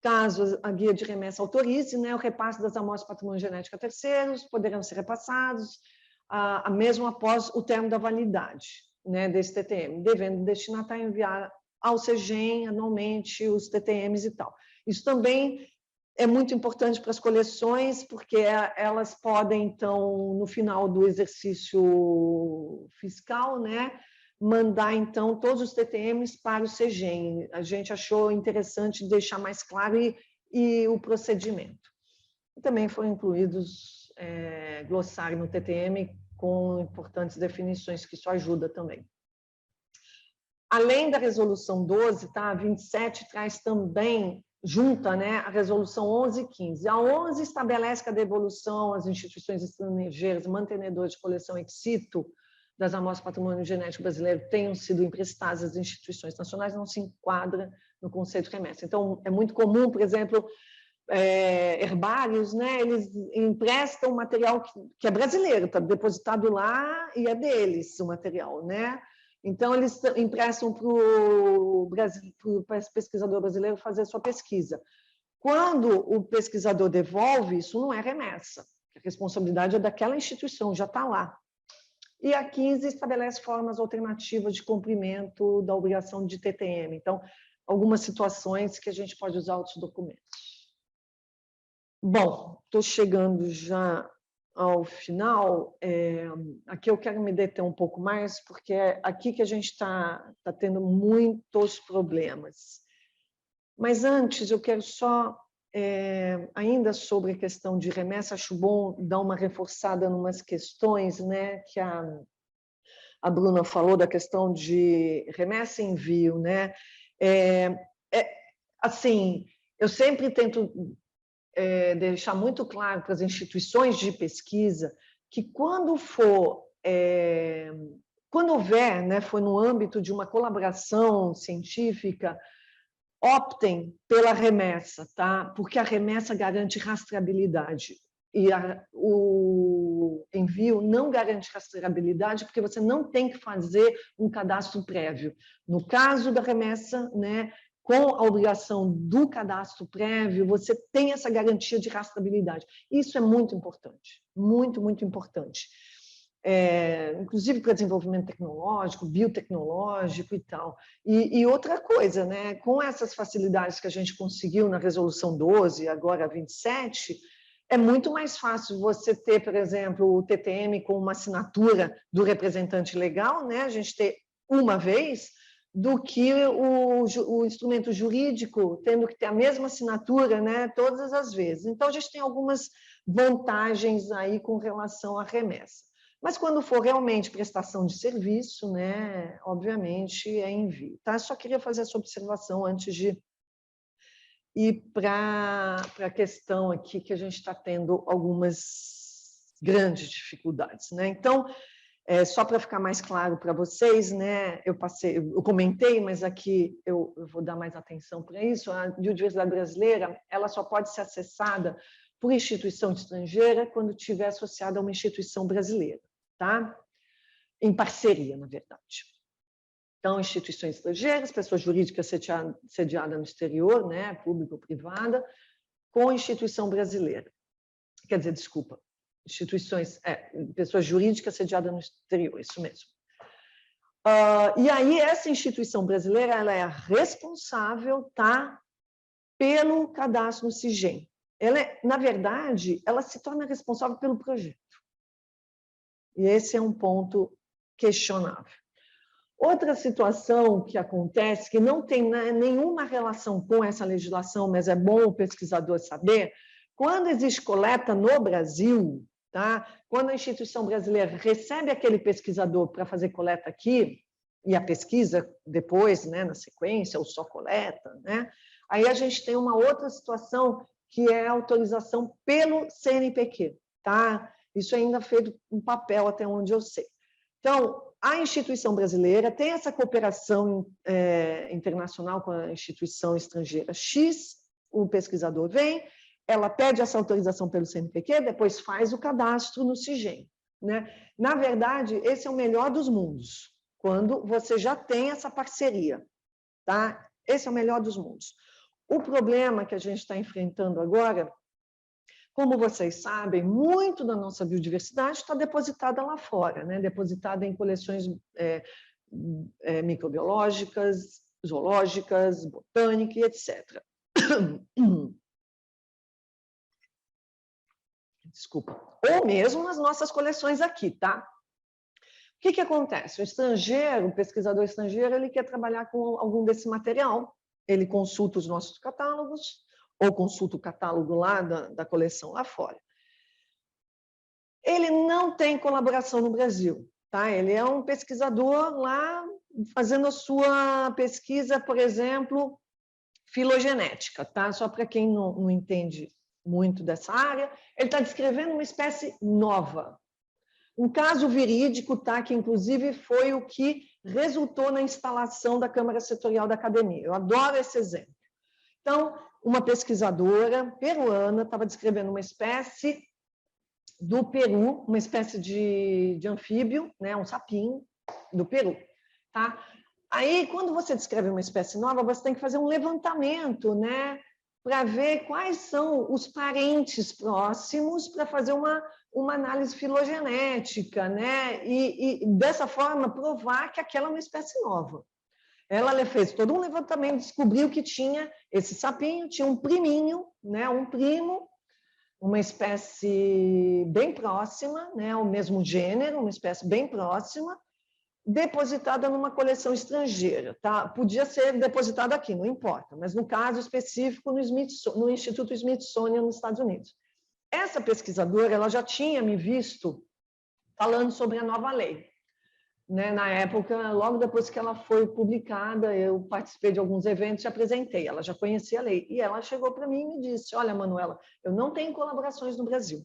Caso a guia de remessa autorize, né, o repasse das amostras de patrimônio genético a terceiros poderão ser repassados mesmo após o termo da validade, né, desse TTM, devendo o destinatário enviar ao SEGEM anualmente os TTMs e tal. Isso também é muito importante para as coleções, porque elas podem, então, no final do exercício fiscal, né, mandar, então, todos os TTMs para o SEGEM. A gente achou interessante deixar mais claro e o procedimento. E também foram incluídos glossário no TTM com importantes definições, que isso ajuda também. além da resolução 12, tá? A 27 traz também, junta, né, a resolução 11 e 15. A 11 estabelece que a devolução às instituições estrangeiras mantenedoras de coleção ex situ das amostras do patrimônio genético brasileiro tenham sido emprestadas às instituições nacionais, não se enquadra no conceito de remessa. Então, é muito comum, por exemplo, herbários, né, eles emprestam material que é brasileiro, está depositado lá e é deles o material, né? Então, eles emprestam para o pesquisador brasileiro fazer a sua pesquisa. Quando o pesquisador devolve, isso não é remessa. A responsabilidade é daquela instituição, já está lá. E a 15 estabelece formas alternativas de cumprimento da obrigação de TTM. Então, algumas situações que a gente pode usar outros documentos. Bom, estou chegando já ao final. Aqui eu quero me deter um pouco mais, porque é aqui que a gente está tendo muitos problemas. Mas antes, eu quero só, ainda sobre a questão de remessa, acho bom dar uma reforçada em umas questões, né, que a Bruna falou da questão de remessa e envio, né? Assim, eu sempre tento deixar muito claro para as instituições de pesquisa que quando houver, né, for no âmbito de uma colaboração científica, optem pela remessa, tá? Porque a remessa garante rastreabilidade e o envio não garante rastreabilidade porque você não tem que fazer um cadastro prévio. No caso da remessa, né, com a obrigação do cadastro prévio, você tem essa garantia de rastreabilidade. Isso é muito importante, muito, muito importante. Inclusive para desenvolvimento tecnológico, biotecnológico e tal. E outra coisa, né, com essas facilidades que a gente conseguiu na resolução 12, agora a 27, é muito mais fácil você ter, por exemplo, o TTM com uma assinatura do representante legal, né, a gente ter uma vez, do que o instrumento jurídico tendo que ter a mesma assinatura, né, todas as vezes. Então, a gente tem algumas vantagens aí com relação à remessa. Mas quando for realmente prestação de serviço, né, obviamente é envio. Tá? Só queria fazer essa observação antes de ir para a questão aqui que a gente está tendo algumas grandes dificuldades, né? Então, só para ficar mais claro para vocês, né, eu comentei, mas aqui eu vou dar mais atenção para isso. A biodiversidade brasileira, ela só pode ser acessada por instituição estrangeira quando estiver associada a uma instituição brasileira, tá? Em parceria, na verdade. Então, instituições estrangeiras, pessoa jurídica sediada no exterior, né, pública ou privada, com instituição brasileira. Quer dizer, desculpa, pessoa jurídica sediada no exterior, isso mesmo. E aí, essa instituição brasileira, ela é a responsável, tá, pelo cadastro no SIGEM. Na verdade, ela se torna responsável pelo projeto. E esse é um ponto questionável. Outra situação que acontece, que não tem nenhuma relação com essa legislação, mas é bom o pesquisador saber, quando existe coleta no Brasil, tá? Quando a instituição brasileira recebe aquele pesquisador para fazer coleta aqui, e a pesquisa depois, né, na sequência, ou só coleta, né? Aí a gente tem uma outra situação que é a autorização pelo CNPq, tá? Isso ainda é feito um papel até onde eu sei. Então, a instituição brasileira tem essa cooperação internacional com a instituição estrangeira X, o pesquisador vem, ela pede essa autorização pelo CNPq, depois faz o cadastro no SIGEM, né? Na verdade, esse é o melhor dos mundos, quando você já tem essa parceria, tá? Esse é o melhor dos mundos. O problema que a gente está enfrentando agora, como vocês sabem, muito da nossa biodiversidade está depositada lá fora, né? Depositada em coleções microbiológicas, zoológicas, botânicas, etc. Desculpa. Ou mesmo nas nossas coleções aqui, tá? O que acontece? O estrangeiro, o pesquisador estrangeiro, ele quer trabalhar com algum desse material, ele consulta os nossos catálogos, ou consulta o catálogo lá da coleção lá fora. Ele não tem colaboração no Brasil, tá? Ele é um pesquisador lá fazendo a sua pesquisa, por exemplo, filogenética, tá? Só para quem não entende muito dessa área, ele está descrevendo uma espécie nova. Um caso verídico, tá? Que inclusive foi o que resultou na instalação da Câmara Setorial da Academia. Eu adoro esse exemplo. Então, uma pesquisadora peruana estava descrevendo uma espécie do Peru, uma espécie de anfíbio, né? Um sapinho do Peru, tá? Aí, quando você descreve uma espécie nova, você tem que fazer um levantamento, né? Para ver quais são os parentes próximos para fazer uma análise filogenética, né? E dessa forma provar que aquela é uma espécie nova. Ela fez todo um levantamento, descobriu que tinha esse sapinho, tinha um priminho, né? Um primo, uma espécie bem próxima, né? O mesmo gênero, uma espécie bem próxima, depositada numa coleção estrangeira, tá? Podia ser depositada aqui, não importa, mas no caso específico no Instituto Smithsonian nos Estados Unidos. Essa pesquisadora, ela já tinha me visto falando sobre a nova lei, né? Na época, logo depois que ela foi publicada, eu participei de alguns eventos e apresentei, ela já conhecia a lei, e ela chegou para mim e me disse: olha, Manuela, eu não tenho colaborações no Brasil,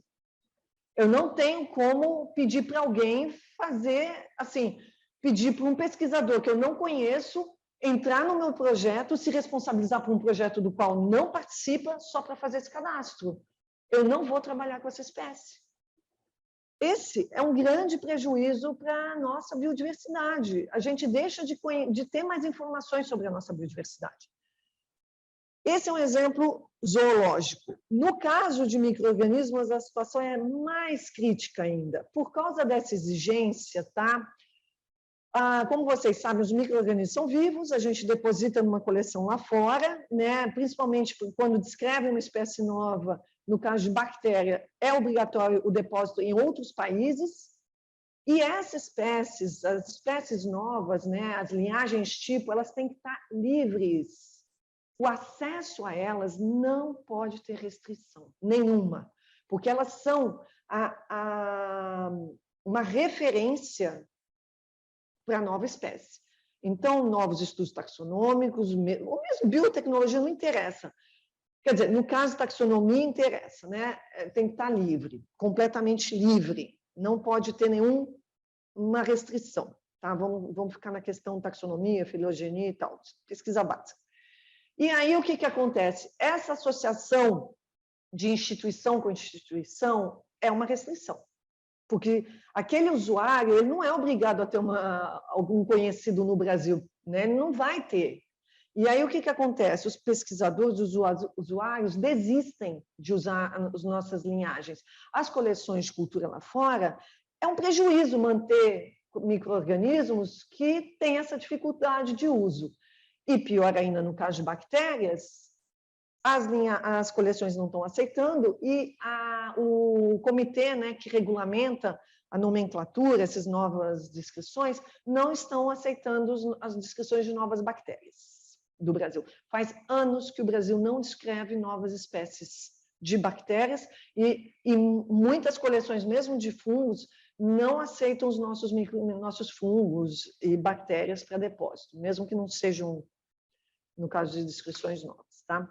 eu não tenho como pedir para alguém fazer, assim, pedir para um pesquisador que eu não conheço entrar no meu projeto, se responsabilizar por um projeto do qual não participa só para fazer esse cadastro. Eu não vou trabalhar com essa espécie. Esse é um grande prejuízo para a nossa biodiversidade. A gente deixa de ter mais informações sobre a nossa biodiversidade. Esse é um exemplo zoológico. No caso de micro-organismos, a situação é mais crítica ainda. Por causa dessa exigência, tá? Como vocês sabem, os micro-organismos são vivos, a gente deposita numa coleção lá fora, né? Principalmente quando descreve uma espécie nova, no caso de bactéria, é obrigatório o depósito em outros países, e essas espécies, as espécies novas, né? As linhagens tipo, elas têm que estar livres. O acesso a elas não pode ter restrição nenhuma, porque elas são uma referência para a nova espécie. Então, novos estudos taxonômicos, ou mesmo biotecnologia, não interessa. Quer dizer, no caso taxonomia, interessa, né? Tem que estar livre, completamente livre. Não pode ter nenhuma restrição. Tá? Vamos ficar na questão taxonomia, filogenia e tal, pesquisa básica. E aí, o que acontece? Essa associação de instituição com instituição é uma restrição. Porque aquele usuário ele não é obrigado a ter algum conhecido no Brasil, né? Ele não vai ter. E aí o que acontece? Os pesquisadores, os usuários desistem de usar as nossas linhagens. As coleções de cultura lá fora é um prejuízo manter micro-organismos que têm essa dificuldade de uso. E pior ainda no caso de bactérias, as coleções não estão aceitando e o comitê, né, que regulamenta a nomenclatura, essas novas descrições, não estão aceitando as descrições de novas bactérias do Brasil. Faz anos que o Brasil não descreve novas espécies de bactérias e muitas coleções, mesmo de fungos, não aceitam os nossos fungos e bactérias para depósito, mesmo que não sejam, no caso de descrições novas, tá?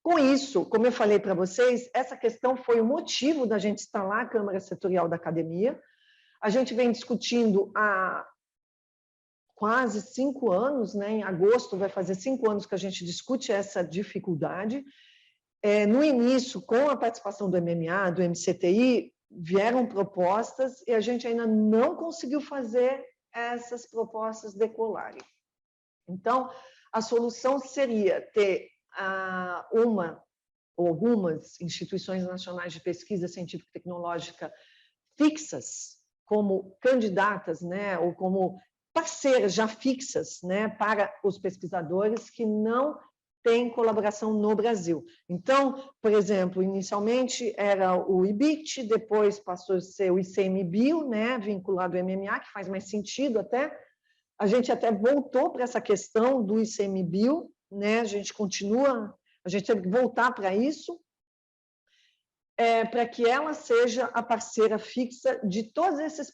Com isso, como eu falei para vocês, essa questão foi o motivo da gente instalar a Câmara Setorial da Academia. A gente vem discutindo há quase 5 anos, né? Em agosto vai fazer 5 anos que a gente discute essa dificuldade. No início, com a participação do MMA, do MCTI, vieram propostas e a gente ainda não conseguiu fazer essas propostas decolarem. Então, a solução seria ter uma ou algumas instituições nacionais de pesquisa científica e tecnológica fixas como candidatas, né, ou como parceiras já fixas, né, para os pesquisadores que não têm colaboração no Brasil. Então, por exemplo, inicialmente era o IBIT, depois passou a ser o ICMBio, né, vinculado ao MMA, que faz mais sentido até. A gente até voltou para essa questão do ICMBio, né? A gente teve que voltar para isso, para que ela seja a parceira fixa de todos esses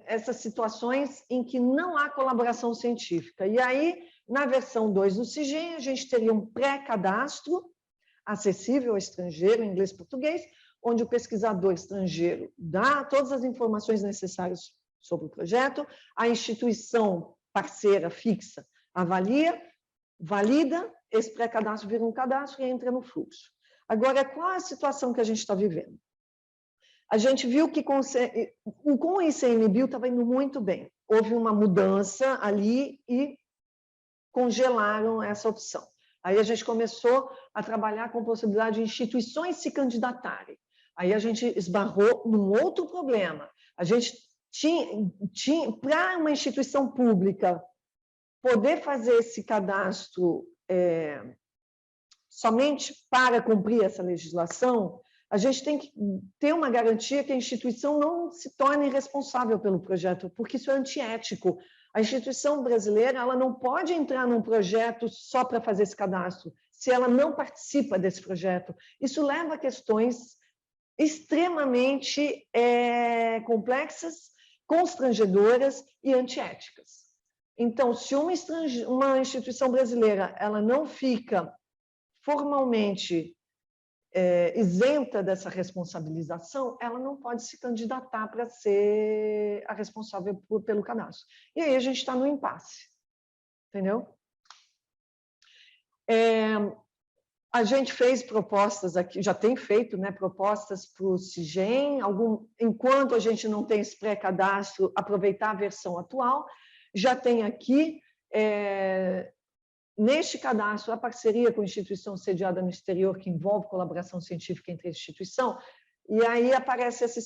essas situações em que não há colaboração científica. E aí, na versão 2 do CIGEM, a gente teria um pré-cadastro acessível ao estrangeiro, inglês e português, onde o pesquisador estrangeiro dá todas as informações necessárias sobre o projeto, a instituição parceira fixa avalia, valida, esse pré-cadastro vira um cadastro e entra no fluxo. Agora, qual é a situação que a gente está vivendo? A gente viu que com o ICMBio estava indo muito bem. Houve uma mudança ali e congelaram essa opção. Aí a gente começou a trabalhar com a possibilidade de instituições se candidatarem. Aí a gente esbarrou num outro problema. A gente tinha para uma instituição pública poder fazer esse cadastro somente para cumprir essa legislação, a gente tem que ter uma garantia que a instituição não se torne responsável pelo projeto, porque isso é antiético. A instituição brasileira ela não pode entrar num projeto só para fazer esse cadastro, se ela não participa desse projeto. Isso leva a questões extremamente complexas, constrangedoras e antiéticas. Então, se uma instituição brasileira ela não fica formalmente isenta dessa responsabilização, ela não pode se candidatar para ser a responsável pelo cadastro. E aí a gente está no impasse, entendeu? A gente fez propostas aqui, já tem feito, né, propostas para o CIGEM, enquanto a gente não tem esse pré-cadastro, aproveitar a versão atual, já tem aqui, neste cadastro, a parceria com a instituição sediada no exterior, que envolve colaboração científica entre a instituição, e aí aparece essa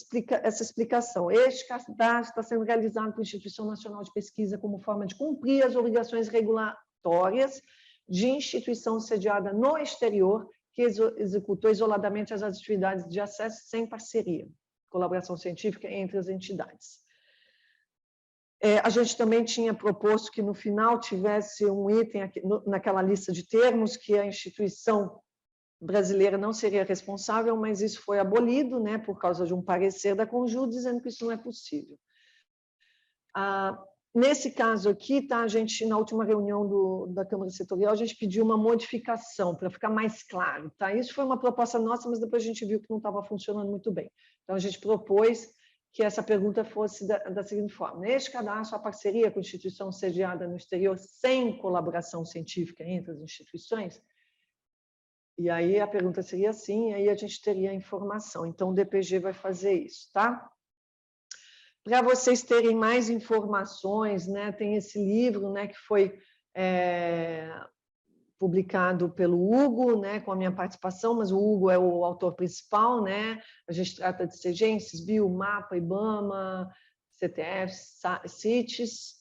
explicação. Este cadastro está sendo realizado pela Instituição Nacional de Pesquisa como forma de cumprir as obrigações regulatórias de instituição sediada no exterior, que executou isoladamente as atividades de acesso sem parceria, colaboração científica entre as entidades. A gente também tinha proposto que no final tivesse um item aqui, naquela lista de termos que a instituição brasileira não seria responsável, mas isso foi abolido, né, por causa de um parecer da Conjur, dizendo que isso não é possível. Nesse caso aqui, tá, a gente, na última reunião da Câmara Setorial, a gente pediu uma modificação para ficar mais claro. Tá? Isso foi uma proposta nossa, mas depois a gente viu que não estava funcionando muito bem. Então, a gente propôs que essa pergunta fosse da seguinte forma: neste cadastro, a parceria com a instituição sediada no exterior sem colaboração científica entre as instituições? E aí a pergunta seria assim, aí a gente teria a informação. Então, o DPG vai fazer isso, tá? Para vocês terem mais informações, né, tem esse livro, né, que foi publicado pelo Hugo, né, com a minha participação, mas o Hugo é o autor principal, né? A gente trata de CIGEM, CISBio, MAPA, IBAMA, CTF, CITES.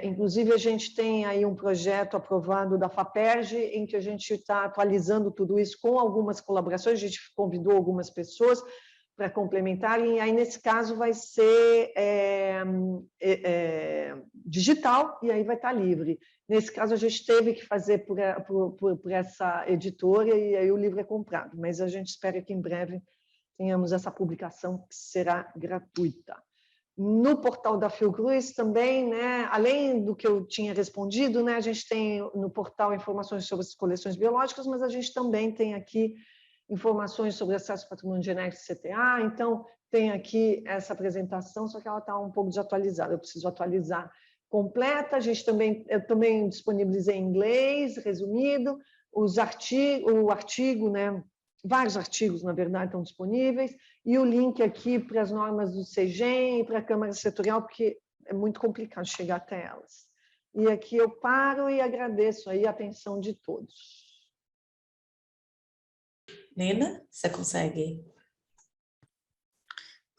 Inclusive, a gente tem aí um projeto aprovado da FAPERJ, em que a gente está atualizando tudo isso com algumas colaborações, a gente convidou algumas pessoas para complementarem, e aí, nesse caso, vai ser digital, e aí vai estar livre. Nesse caso, a gente teve que fazer por essa editora, e aí o livro é comprado, mas a gente espera que em breve tenhamos essa publicação, que será gratuita. No portal da Fiocruz também, né, além do que eu tinha respondido, né, a gente tem no portal informações sobre as coleções biológicas, mas a gente também tem aqui informações sobre acesso ao patrimônio genético CTA, então tem aqui essa apresentação, só que ela está um pouco desatualizada, eu preciso atualizar completa. Eu também disponibilizei em inglês, resumido, o artigo, né, vários artigos, na verdade, estão disponíveis, e o link aqui para as normas do CIGEM e para a Câmara Setorial, porque é muito complicado chegar até elas. E aqui eu paro e agradeço aí a atenção de todos. Nina, você consegue?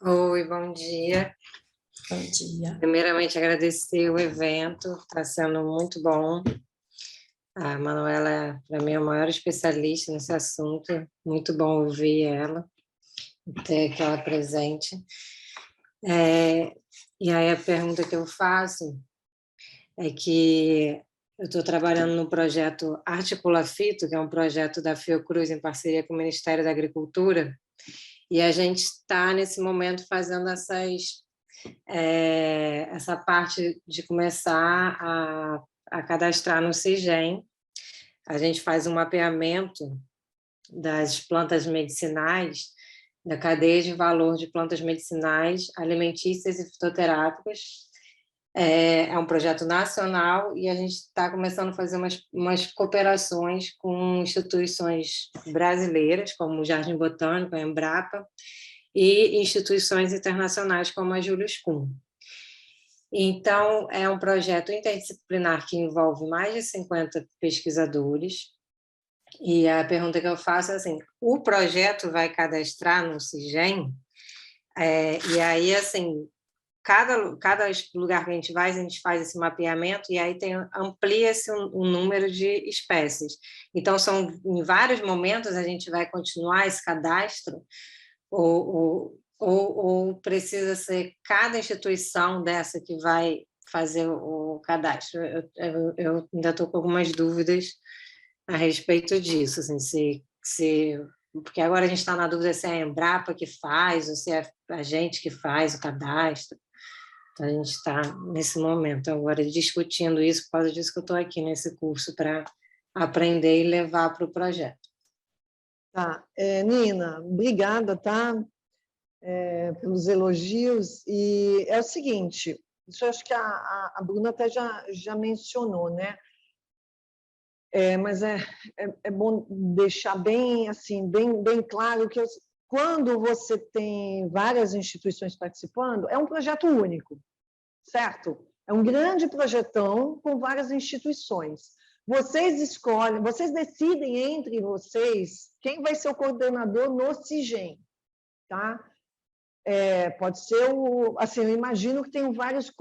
Oi, bom dia. Bom dia. Primeiramente, agradecer o evento, está sendo muito bom. A Manuela, para mim, é a maior especialista nesse assunto, muito bom ouvir ela, ter aquela presente. E aí a pergunta que eu faço é que eu estou trabalhando no projeto Articula Fito, que é um projeto da Fiocruz em parceria com o Ministério da Agricultura, e a gente está, nesse momento, fazendo essas essa parte de começar a cadastrar no CIGEM. A gente faz um mapeamento das plantas medicinais, da cadeia de valor de plantas medicinais, alimentícias e fitoterápicas. É um projeto nacional e a gente está começando a fazer umas cooperações com instituições brasileiras, como o Jardim Botânico, a Embrapa, e instituições internacionais, como a Julius Kühn. Então, é um projeto interdisciplinar que envolve mais de 50 pesquisadores. E a pergunta que eu faço é assim, o projeto vai cadastrar no CIGEM? E aí, assim, cada lugar que a gente faz esse mapeamento e aí amplia-se um número de espécies. Então, em vários momentos a gente vai continuar esse cadastro ou precisa ser cada instituição dessa que vai fazer o cadastro? Eu ainda estou com algumas dúvidas a respeito disso, assim, porque agora a gente está na dúvida se é a Embrapa que faz ou se é a gente que faz o cadastro. Então, a gente está nesse momento agora discutindo isso, por causa disso que eu estou aqui nesse curso, para aprender e levar para o projeto. Tá. Nina, obrigada, tá? Pelos elogios. E é o seguinte, isso eu acho que a Bruna até já mencionou, né? Mas é bom deixar bem, assim, bem claro que quando você tem várias instituições participando, é um projeto único, certo? É um grande projetão com várias instituições. Vocês escolhem, vocês decidem entre vocês quem vai ser o coordenador no CIGEM, tá? Pode ser assim, eu imagino que tem vários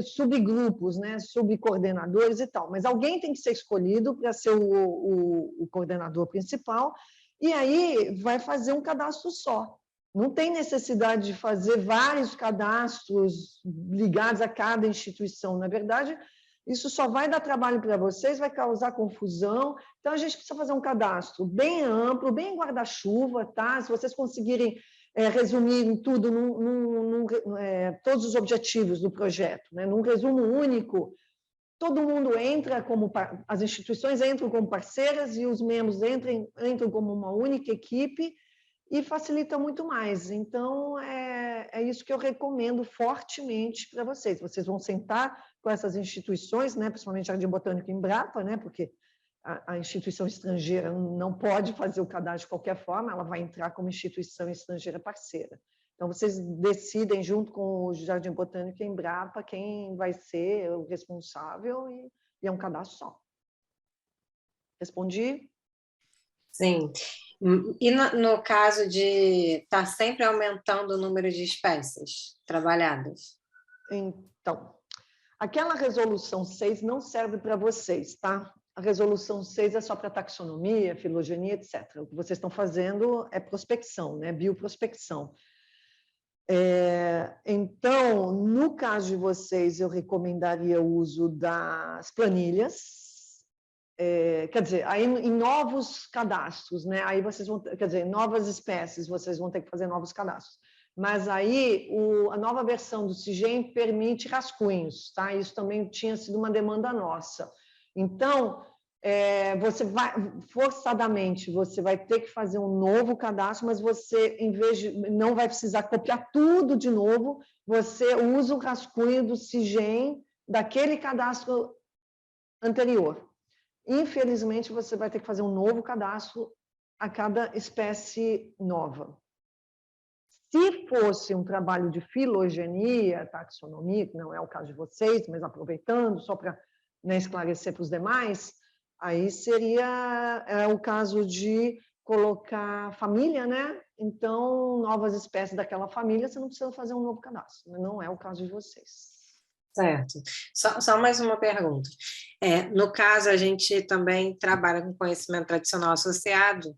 subgrupos, né, subcoordenadores e tal, mas alguém tem que ser escolhido para ser o coordenador principal, e aí vai fazer um cadastro só. Não tem necessidade de fazer vários cadastros ligados a cada instituição. Na verdade, isso só vai dar trabalho para vocês, vai causar confusão. Então, a gente precisa fazer um cadastro bem amplo, bem guarda-chuva, tá? Se vocês conseguirem resumir tudo, todos os objetivos do projeto, né? Num resumo único, todo mundo entra as instituições entram como parceiras e os membros entram como uma única equipe e facilita muito mais. Então, é isso que eu recomendo fortemente para vocês. Vocês vão sentar com essas instituições, né? Principalmente Jardim Botânico e Embrapa, né? Porque a instituição estrangeira não pode fazer o cadastro de qualquer forma, ela vai entrar como instituição estrangeira parceira. Então, vocês decidem, junto com o Jardim Botânico e Embrapa, quem vai ser o responsável e é um cadastro só. Respondi? Sim. E no caso de estar sempre aumentando o número de espécies trabalhadas? Então, aquela resolução 6 não serve para vocês, tá? A resolução 6 é só para taxonomia, filogenia, etc. O que vocês estão fazendo é prospecção, né? Bioprospecção. Então, no caso de vocês, eu recomendaria o uso das planilhas, quer dizer, aí em novos cadastros, né? Aí vocês vão, quer dizer, novas espécies, vocês vão ter que fazer novos cadastros. Mas aí a nova versão do CIGEM permite rascunhos, tá? Isso também tinha sido uma demanda nossa. Então, você vai, forçadamente, você vai ter que fazer um novo cadastro, mas você, em vez de, não vai precisar copiar tudo de novo, você usa o rascunho do CIGEM daquele cadastro anterior. Infelizmente, você vai ter que fazer um novo cadastro a cada espécie nova. Se fosse um trabalho de filogenia, taxonomia, que não é o caso de vocês, mas aproveitando só para esclarecer para os demais, aí seria o caso de colocar família, né? Então, novas espécies daquela família, você não precisa fazer um novo cadastro, mas não é o caso de vocês. Certo. Só mais uma pergunta. No caso, a gente também trabalha com conhecimento tradicional associado,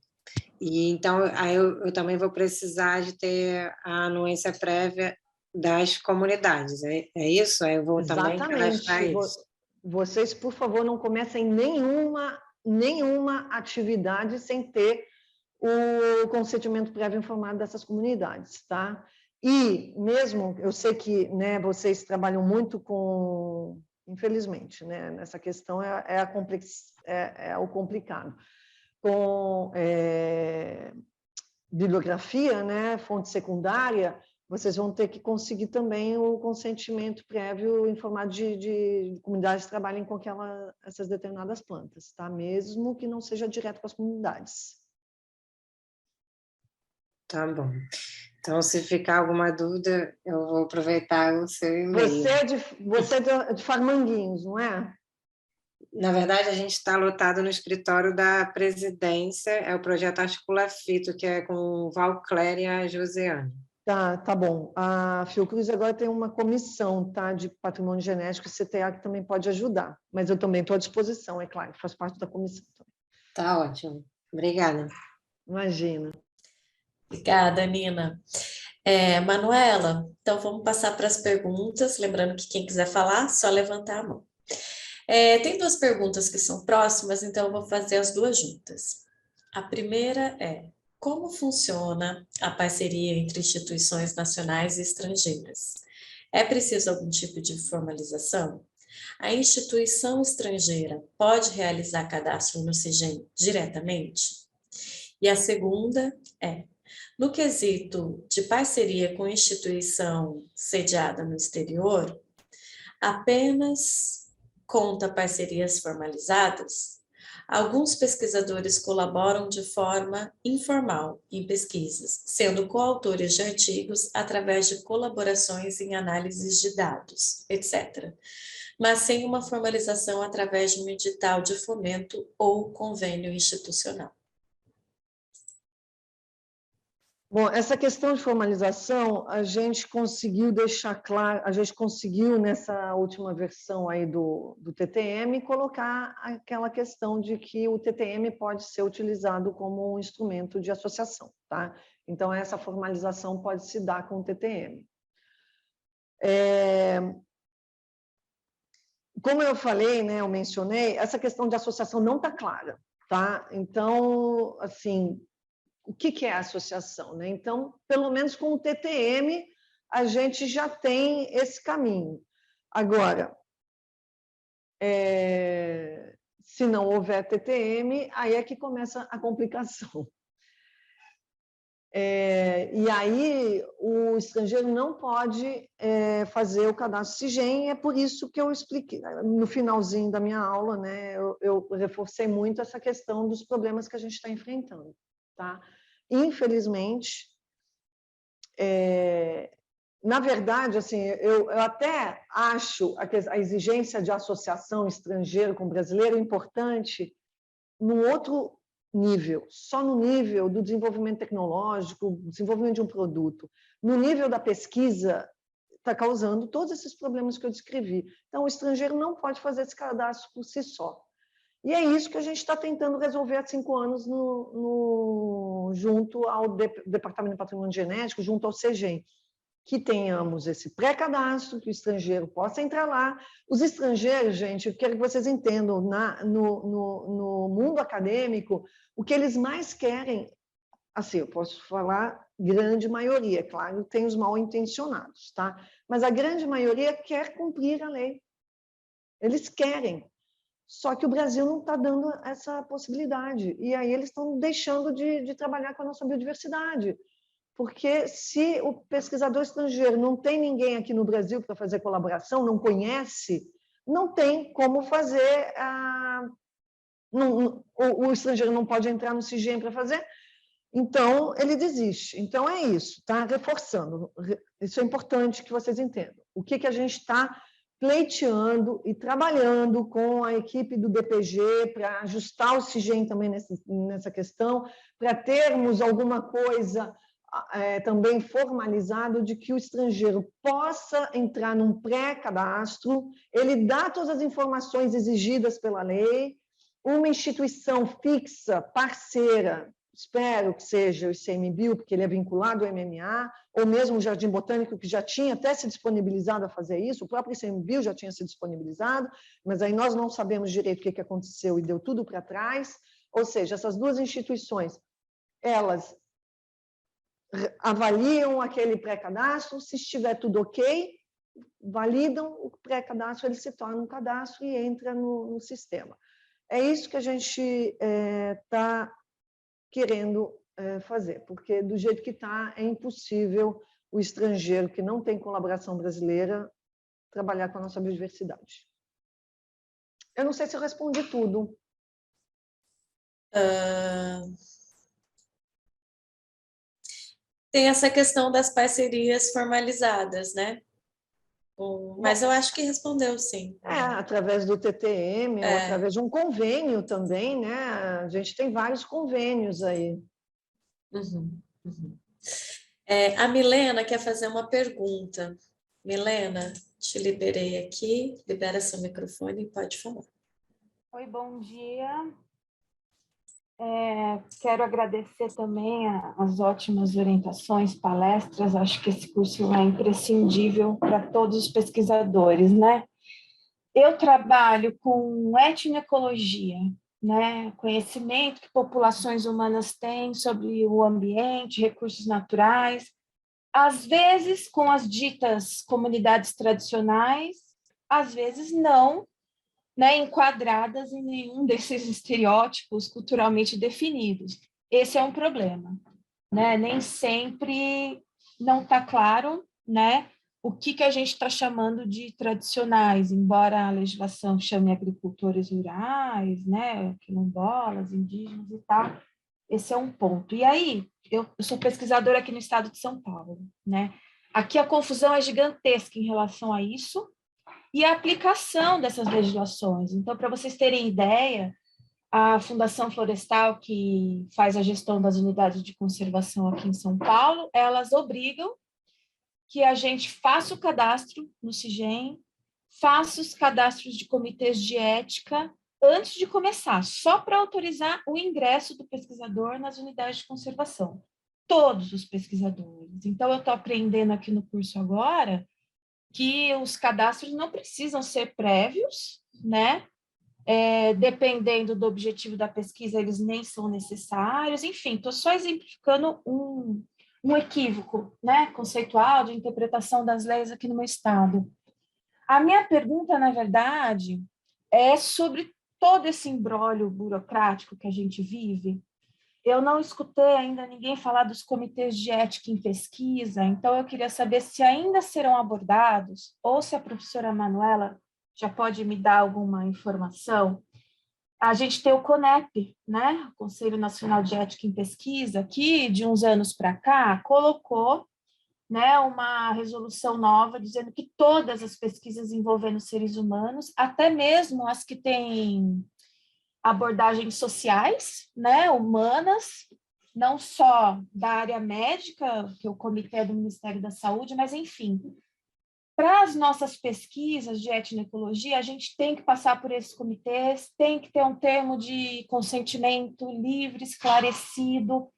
e então aí eu também vou precisar de ter a anuência prévia das comunidades, é isso? Aí eu vou também cadastrar isso. Vocês, por favor, não comecem nenhuma atividade sem ter o consentimento prévio informado dessas comunidades, tá? E mesmo, eu sei que, né, vocês trabalham muito com, infelizmente, né, nessa questão é o complicado, com bibliografia, né, fonte secundária, vocês vão ter que conseguir também o consentimento prévio informado de comunidades que trabalhem com essas determinadas plantas, tá? Mesmo que não seja direto com as comunidades. Tá bom. Então, se ficar alguma dúvida, eu vou aproveitar o seu e-mail. Você é de Farmanguinhos, não é? Na verdade, a gente está lotado no escritório da presidência, é o projeto Articula Fito, que é com o Valcléria e a Josiane. Tá bom. A Fiocruz agora tem uma comissão, tá, de patrimônio genético e CTA que também pode ajudar, mas eu também estou à disposição, é claro, faz parte da comissão. Tá ótimo. Obrigada. Imagina. Obrigada, Nina. Manuela, então vamos passar para as perguntas, lembrando que quem quiser falar, só levantar a mão. Tem duas perguntas que são próximas, então eu vou fazer as duas juntas. A primeira é: como funciona a parceria entre instituições nacionais e estrangeiras? É preciso algum tipo de formalização? A instituição estrangeira pode realizar cadastro no CIGEM diretamente? E a segunda é: no quesito de parceria com instituição sediada no exterior, apenas conta parcerias formalizadas? Alguns pesquisadores colaboram de forma informal em pesquisas, sendo coautores de artigos através de colaborações em análises de dados, etc., mas sem uma formalização através de um edital de fomento ou convênio institucional. Bom, essa questão de formalização, a gente conseguiu deixar claro, a gente conseguiu nessa última versão aí do TTM colocar aquela questão de que o TTM pode ser utilizado como um instrumento de associação, tá? Então, essa formalização pode se dar com o TTM. Como eu falei, né, eu mencionei, essa questão de associação não está clara, tá? Então, assim, o que é a associação, né? Então, pelo menos com o TTM, a gente já tem esse caminho. Agora, se não houver TTM, aí é que começa a complicação. E aí o estrangeiro não pode fazer o cadastro CIGEM, é por isso que eu expliquei, no finalzinho da minha aula, né, eu reforcei muito essa questão dos problemas que a gente está enfrentando, tá? Infelizmente, na verdade, assim, eu até acho a exigência de associação estrangeiro com brasileiro importante num outro nível, só no nível do desenvolvimento tecnológico, desenvolvimento de um produto. No nível da pesquisa, está causando todos esses problemas que eu descrevi. Então, o estrangeiro não pode fazer esse cadastro por si só. E é isso que a gente está tentando resolver há 5 anos junto ao Departamento de Patrimônio Genético, junto ao CIGEM, que tenhamos esse pré-cadastro, que o estrangeiro possa entrar lá. Os estrangeiros, gente, eu quero que vocês entendam, no mundo acadêmico, o que eles mais querem, assim, eu posso falar grande maioria, claro, tem os mal-intencionados, tá? Mas a grande maioria quer cumprir a lei. Eles querem. Só que o Brasil não está dando essa possibilidade. E aí eles estão deixando de trabalhar com a nossa biodiversidade. Porque se o pesquisador estrangeiro não tem ninguém aqui no Brasil para fazer colaboração, não conhece, não tem como fazer... o estrangeiro não pode entrar no CIGEM para fazer, então ele desiste. Então é isso, tá? Reforçando. Isso é importante que vocês entendam. O que a gente está pleiteando e trabalhando com a equipe do DPG para ajustar o CIGEM também nessa questão, para termos alguma coisa também formalizado de que o estrangeiro possa entrar num pré-cadastro, ele dá todas as informações exigidas pela lei, uma instituição fixa, parceira, espero que seja o ICMBio, porque ele é vinculado ao MMA, ou mesmo o Jardim Botânico, que já tinha até se disponibilizado a fazer isso, o próprio ICMBio já tinha se disponibilizado, mas aí nós não sabemos direito o que aconteceu e deu tudo para trás. Ou seja, essas duas instituições, elas avaliam aquele pré-cadastro, se estiver tudo ok, validam o pré-cadastro, ele se torna um cadastro e entra no sistema. É isso que a gente está querendo fazer, porque do jeito que está, é impossível o estrangeiro que não tem colaboração brasileira trabalhar com a nossa biodiversidade. Eu não sei se eu respondi tudo. Tem essa questão das parcerias formalizadas, né? Mas eu acho que respondeu, sim. Através do TTM, ou através de um convênio também, né? A gente tem vários convênios aí. Uhum. A Milena quer fazer uma pergunta. Milena, te liberei aqui, libera seu microfone e pode falar. Oi, bom dia. Quero agradecer também as ótimas orientações, palestras. Acho que esse curso é imprescindível para todos os pesquisadores, né? Eu trabalho com etnoecologia, né? Conhecimento que populações humanas têm sobre o ambiente, recursos naturais, às vezes com as ditas comunidades tradicionais, às vezes não, né, enquadradas em nenhum desses estereótipos culturalmente definidos. Esse é um problema, né? Nem sempre não está claro, né, o que a gente está chamando de tradicionais, embora a legislação chame agricultores rurais, né, quilombolas, indígenas e tal. Esse é um ponto. E aí, eu sou pesquisadora aqui no estado de São Paulo, né? Aqui a confusão é gigantesca em relação a isso, e a aplicação dessas legislações. Então, para vocês terem ideia, a Fundação Florestal, que faz a gestão das unidades de conservação aqui em São Paulo, elas obrigam que a gente faça o cadastro no CIGEM, faça os cadastros de comitês de ética antes de começar, só para autorizar o ingresso do pesquisador nas unidades de conservação. Todos os pesquisadores. Então, eu estou aprendendo aqui no curso agora que os cadastros não precisam ser prévios, né? Dependendo do objetivo da pesquisa, eles nem são necessários. Enfim, estou só exemplificando um equívoco, né, conceitual de interpretação das leis aqui no meu estado. A minha pergunta, na verdade, é sobre todo esse imbróglio burocrático que a gente vive. Eu não escutei ainda ninguém falar dos comitês de ética em pesquisa, então eu queria saber se ainda serão abordados, ou se a professora Manuela já pode me dar alguma informação. A gente tem o CONEP, né? O Conselho Nacional de Ética em Pesquisa, que de uns anos para cá colocou, né, uma resolução nova dizendo que todas as pesquisas envolvendo seres humanos, até mesmo as que têm abordagens sociais, né, humanas, não só da área médica, que é o comitê do Ministério da Saúde, mas, enfim, para as nossas pesquisas de etnoecologia, a gente tem que passar por esses comitês, tem que ter um termo de consentimento livre, esclarecido,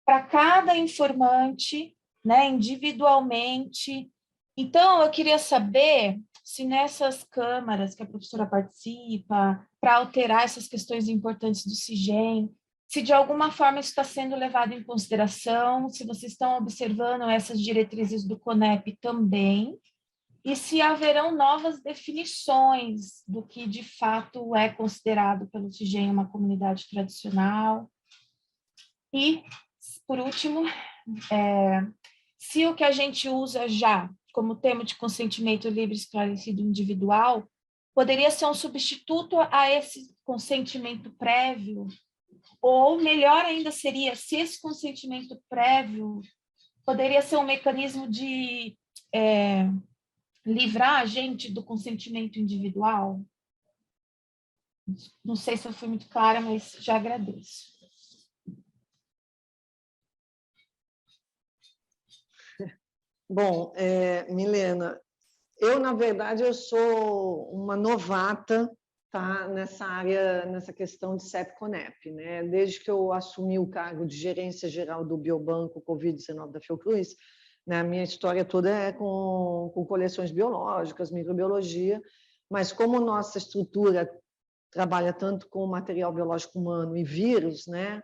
para cada informante, né, individualmente. Então, eu queria saber se nessas câmaras que a professora participa, para alterar essas questões importantes do CIGEM, se de alguma forma isso está sendo levado em consideração, se vocês estão observando essas diretrizes do CONEP também, e se haverão novas definições do que de fato é considerado pelo CIGEM uma comunidade tradicional. E, por último, se o que a gente usa já como termo de consentimento livre, esclarecido individual, poderia ser um substituto a esse consentimento prévio, ou melhor ainda seria se esse consentimento prévio poderia ser um mecanismo de livrar a gente do consentimento individual. Não sei se eu fui muito clara, mas já agradeço. Bom, Milena, eu, na verdade, eu sou uma novata, tá, nessa área, nessa questão de CEP-CONEP, né? Desde que eu assumi o cargo de gerência geral do Biobanco Covid-19 da Fiocruz, né, a minha história toda é com coleções biológicas, microbiologia, mas como nossa estrutura trabalha tanto com material biológico humano e vírus, né?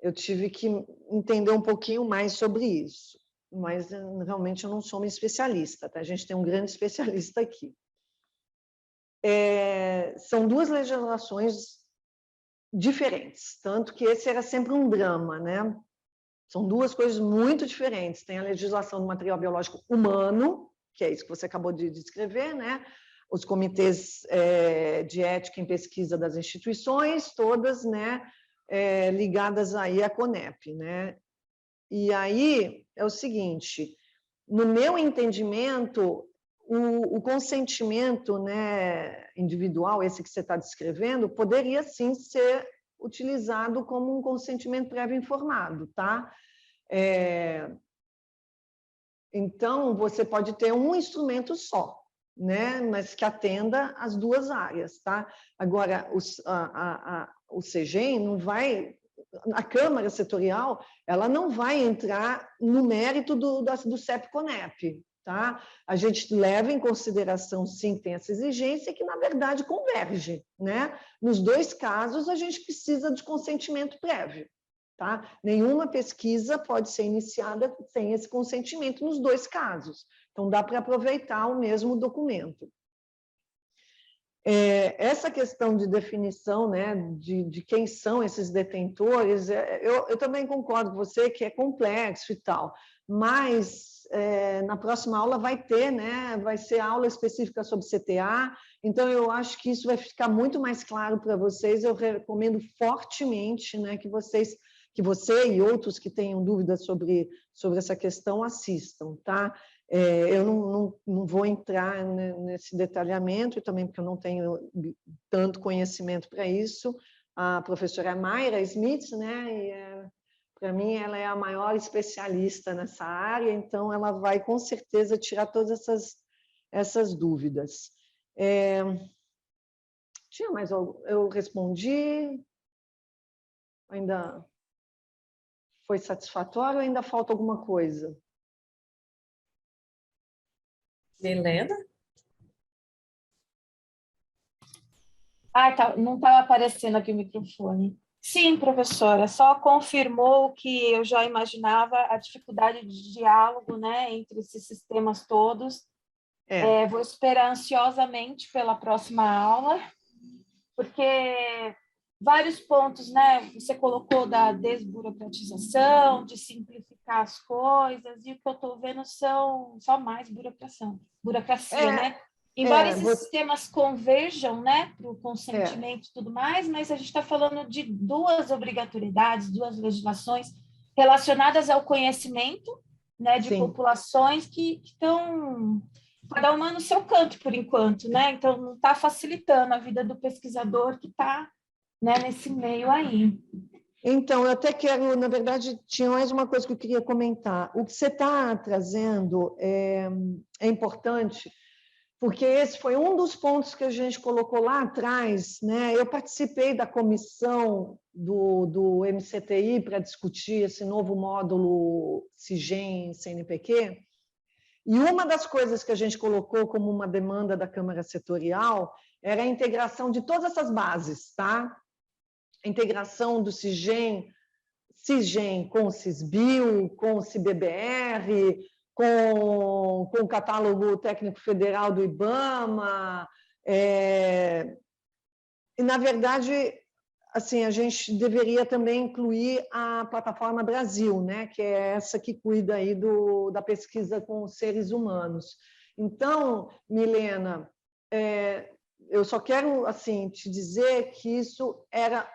eu tive que entender um pouquinho mais sobre isso. Mas realmente eu não sou uma especialista, tá? A gente tem um grande especialista aqui. São duas legislações diferentes, tanto que esse era sempre um drama, né? São duas coisas muito diferentes. Tem a legislação do material biológico humano, que é isso que você acabou de descrever, né? Os comitês de ética em pesquisa das instituições, todas, né, ligadas aí à CONEP, né? E aí é o seguinte, no meu entendimento, o consentimento, né, individual, esse que você está descrevendo, poderia sim ser utilizado como um consentimento prévio informado, tá? Então, você pode ter um instrumento só, né, mas que atenda as duas áreas, tá? Agora, o CEGEM não vai... A Câmara Setorial, ela não vai entrar no mérito do CEP-CONEP, tá? A gente leva em consideração, sim, tem essa exigência que, na verdade, converge, né? Nos dois casos, a gente precisa de consentimento prévio, tá? Nenhuma pesquisa pode ser iniciada sem esse consentimento nos dois casos. Então, dá para aproveitar o mesmo documento. Essa questão de definição, né, de quem são esses detentores, eu também concordo com você que é complexo e tal, mas na próxima aula vai ter, né, vai ser aula específica sobre CTA, então eu acho que isso vai ficar muito mais claro para vocês. Eu recomendo fortemente, né, que você e outros que tenham dúvidas sobre essa questão assistam, tá? Eu não vou entrar nesse detalhamento, e também porque eu não tenho tanto conhecimento para isso. A professora Mayra Smith, né, para mim, ela é a maior especialista nessa área, então ela vai, com certeza, tirar todas essas dúvidas. Tinha mais algo? Eu respondi? Ainda foi satisfatório ou ainda falta alguma coisa? Milena? Não estava aparecendo aqui o microfone. Sim, professora, só confirmou o que eu já imaginava, a dificuldade de diálogo, né, entre esses sistemas todos. Vou esperar ansiosamente pela próxima aula, porque vários pontos, né, você colocou da desburocratização, de simplificar as coisas, e o que eu estou vendo são só mais burocracia, né? Embora esses sistemas converjam, né, para o consentimento e tudo mais, mas a gente está falando de duas obrigatoriedades, duas legislações relacionadas ao conhecimento, né, de populações que estão cada uma no seu canto, por enquanto, né? Então, não está facilitando a vida do pesquisador que está, né, nesse meio aí. Então, eu até quero, na verdade, tinha mais uma coisa que eu queria comentar. O que você está trazendo é importante, porque esse foi um dos pontos que a gente colocou lá atrás, né? Eu participei da comissão do MCTI para discutir esse novo módulo CIGEM-CNPq, e uma das coisas que a gente colocou como uma demanda da Câmara Setorial era a integração de todas essas bases, tá? A integração do CIGEM com o CISBio, com o CIBBR, com o catálogo técnico federal do IBAMA. E, na verdade, assim, a gente deveria também incluir a Plataforma Brasil, né, que é essa que cuida aí da pesquisa com os seres humanos. Então, Milena, eu só quero, assim, te dizer que isso era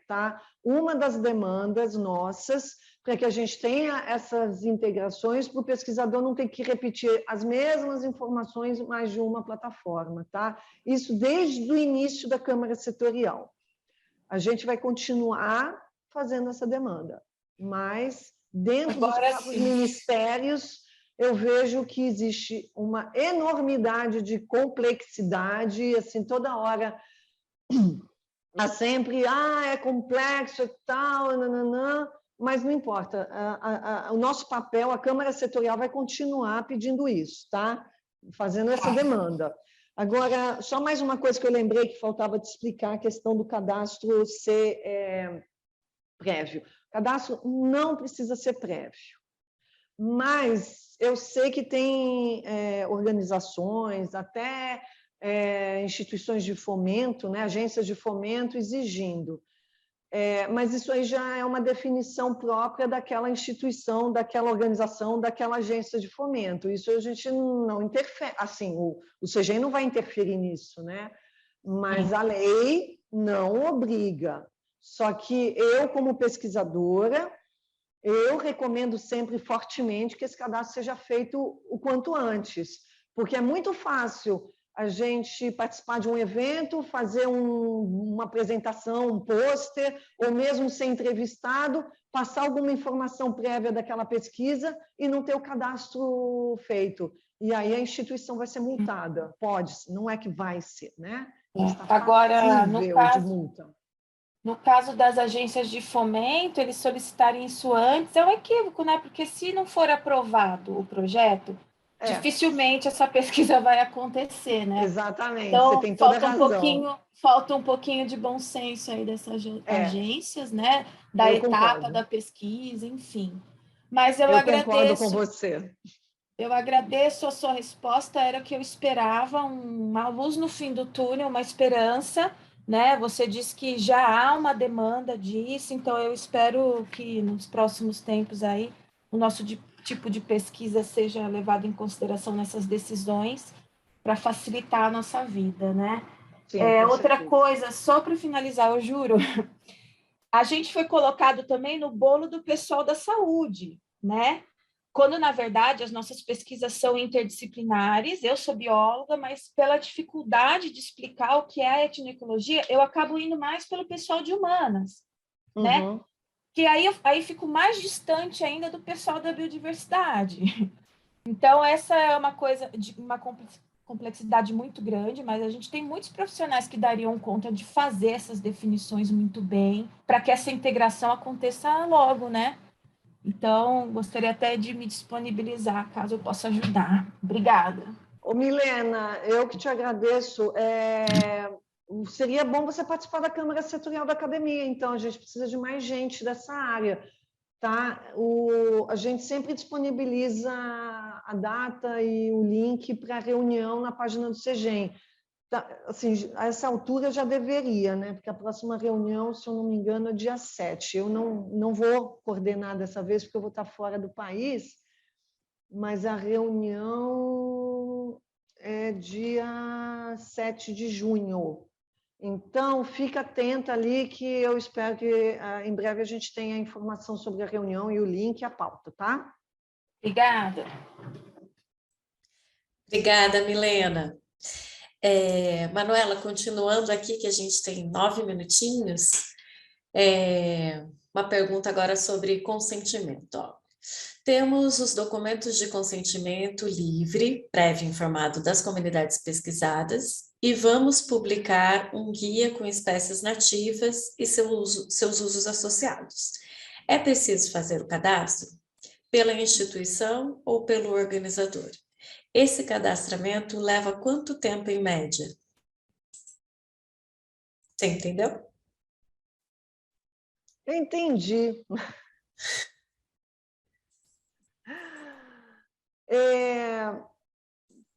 tá? Uma das demandas nossas para que a gente tenha essas integrações, para o pesquisador não ter que repetir as mesmas informações mais de uma plataforma, tá? Isso desde o início da Câmara Setorial. A gente vai continuar fazendo essa demanda, mas dentro dos próprios ministérios eu vejo que existe uma enormidade de complexidade, assim, toda hora há sempre, é complexo e tal, nananã, mas não importa, o nosso papel, a Câmara Setorial vai continuar pedindo isso, tá? Fazendo essa demanda. Agora, só mais uma coisa que eu lembrei que faltava te explicar, a questão do cadastro ser prévio. O cadastro não precisa ser prévio, mas eu sei que tem organizações, até instituições de fomento, né, agências de fomento exigindo. Mas isso aí já é uma definição própria daquela instituição, daquela organização, daquela agência de fomento. Isso a gente não interfere, assim, o CGEM não vai interferir nisso, né? Mas a lei não obriga. Só que eu, como pesquisadora, eu recomendo sempre fortemente que esse cadastro seja feito o quanto antes, porque é muito fácil a gente participar de um evento, fazer uma apresentação, um pôster, ou mesmo ser entrevistado, passar alguma informação prévia daquela pesquisa e não ter o cadastro feito. E aí a instituição vai ser multada. Pode, não é que vai ser, né? Agora, no caso das agências de fomento, eles solicitarem isso antes, é um equívoco, né? Porque se não for aprovado o projeto, dificilmente essa pesquisa vai acontecer, né? Exatamente, então, você tem toda a razão. Falta um pouquinho de bom senso aí dessas agências, né? Da etapa da pesquisa, enfim. Mas eu agradeço. Concordo com você. Eu agradeço a sua resposta, era o que eu esperava, uma luz no fim do túnel, uma esperança, né? Você disse que já há uma demanda disso, então eu espero que nos próximos tempos aí o nosso tipo de pesquisa seja levado em consideração nessas decisões para facilitar a nossa vida, né? Sim, outra coisa, só para finalizar, eu juro, a gente foi colocado também no bolo do pessoal da saúde, né? Quando, na verdade, as nossas pesquisas são interdisciplinares, eu sou bióloga, mas pela dificuldade de explicar o que é a etnoecologia, eu acabo indo mais pelo pessoal de humanas, né? Que aí fico mais distante ainda do pessoal da biodiversidade. Então, essa é uma coisa, de uma complexidade muito grande, mas a gente tem muitos profissionais que dariam conta de fazer essas definições muito bem, para que essa integração aconteça logo, né? Então, gostaria até de me disponibilizar, caso eu possa ajudar. Obrigada. Ô, Milena, eu que te agradeço. Seria bom você participar da Câmara Setorial da Academia, então, a gente precisa de mais gente dessa área, tá? A gente sempre disponibiliza a data e o link para a reunião na página do CGEM. Assim, a essa altura já deveria, né? Porque a próxima reunião, se eu não me engano, é dia 7. Eu não vou coordenar dessa vez, porque eu vou estar fora do país, mas a reunião é dia 7 de junho. Então, fica atenta ali, que eu espero que em breve a gente tenha a informação sobre a reunião e o link e a pauta, tá? Obrigada. Obrigada, Milena. Manuela, continuando aqui, que a gente tem 9 minutinhos, uma pergunta agora sobre consentimento. Temos os documentos de consentimento livre, prévio informado das comunidades pesquisadas, e vamos publicar um guia com espécies nativas e seus usos associados. É preciso fazer o cadastro pela instituição ou pelo organizador? Esse cadastramento leva quanto tempo em média? Você entendeu? Eu entendi.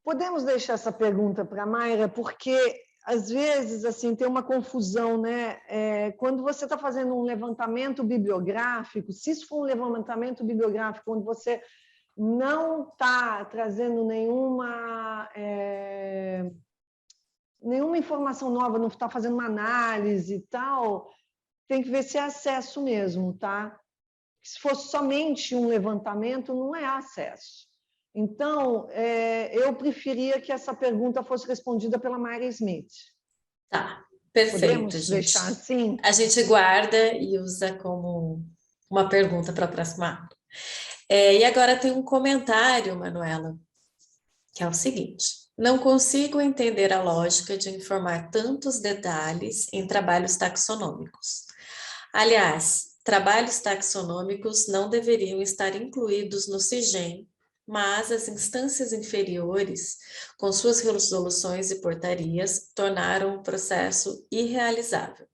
Podemos deixar essa pergunta para a Mayra, porque às vezes assim tem uma confusão, né? Quando você está fazendo um levantamento bibliográfico, se isso for um levantamento bibliográfico onde você não está trazendo nenhuma informação nova, não está fazendo uma análise e tal, tem que ver se é acesso mesmo, tá? Se fosse somente um levantamento, não é acesso. Então, eu preferia que essa pergunta fosse respondida pela Mayra Smith. Tá, perfeito. Podemos deixar assim? A gente guarda e usa como uma pergunta para a próxima aula. E agora tem um comentário, Manuela, que é o seguinte: não consigo entender a lógica de informar tantos detalhes em trabalhos taxonômicos. Aliás, trabalhos taxonômicos não deveriam estar incluídos no CIGEM, mas as instâncias inferiores, com suas resoluções e portarias, tornaram o processo irrealizável.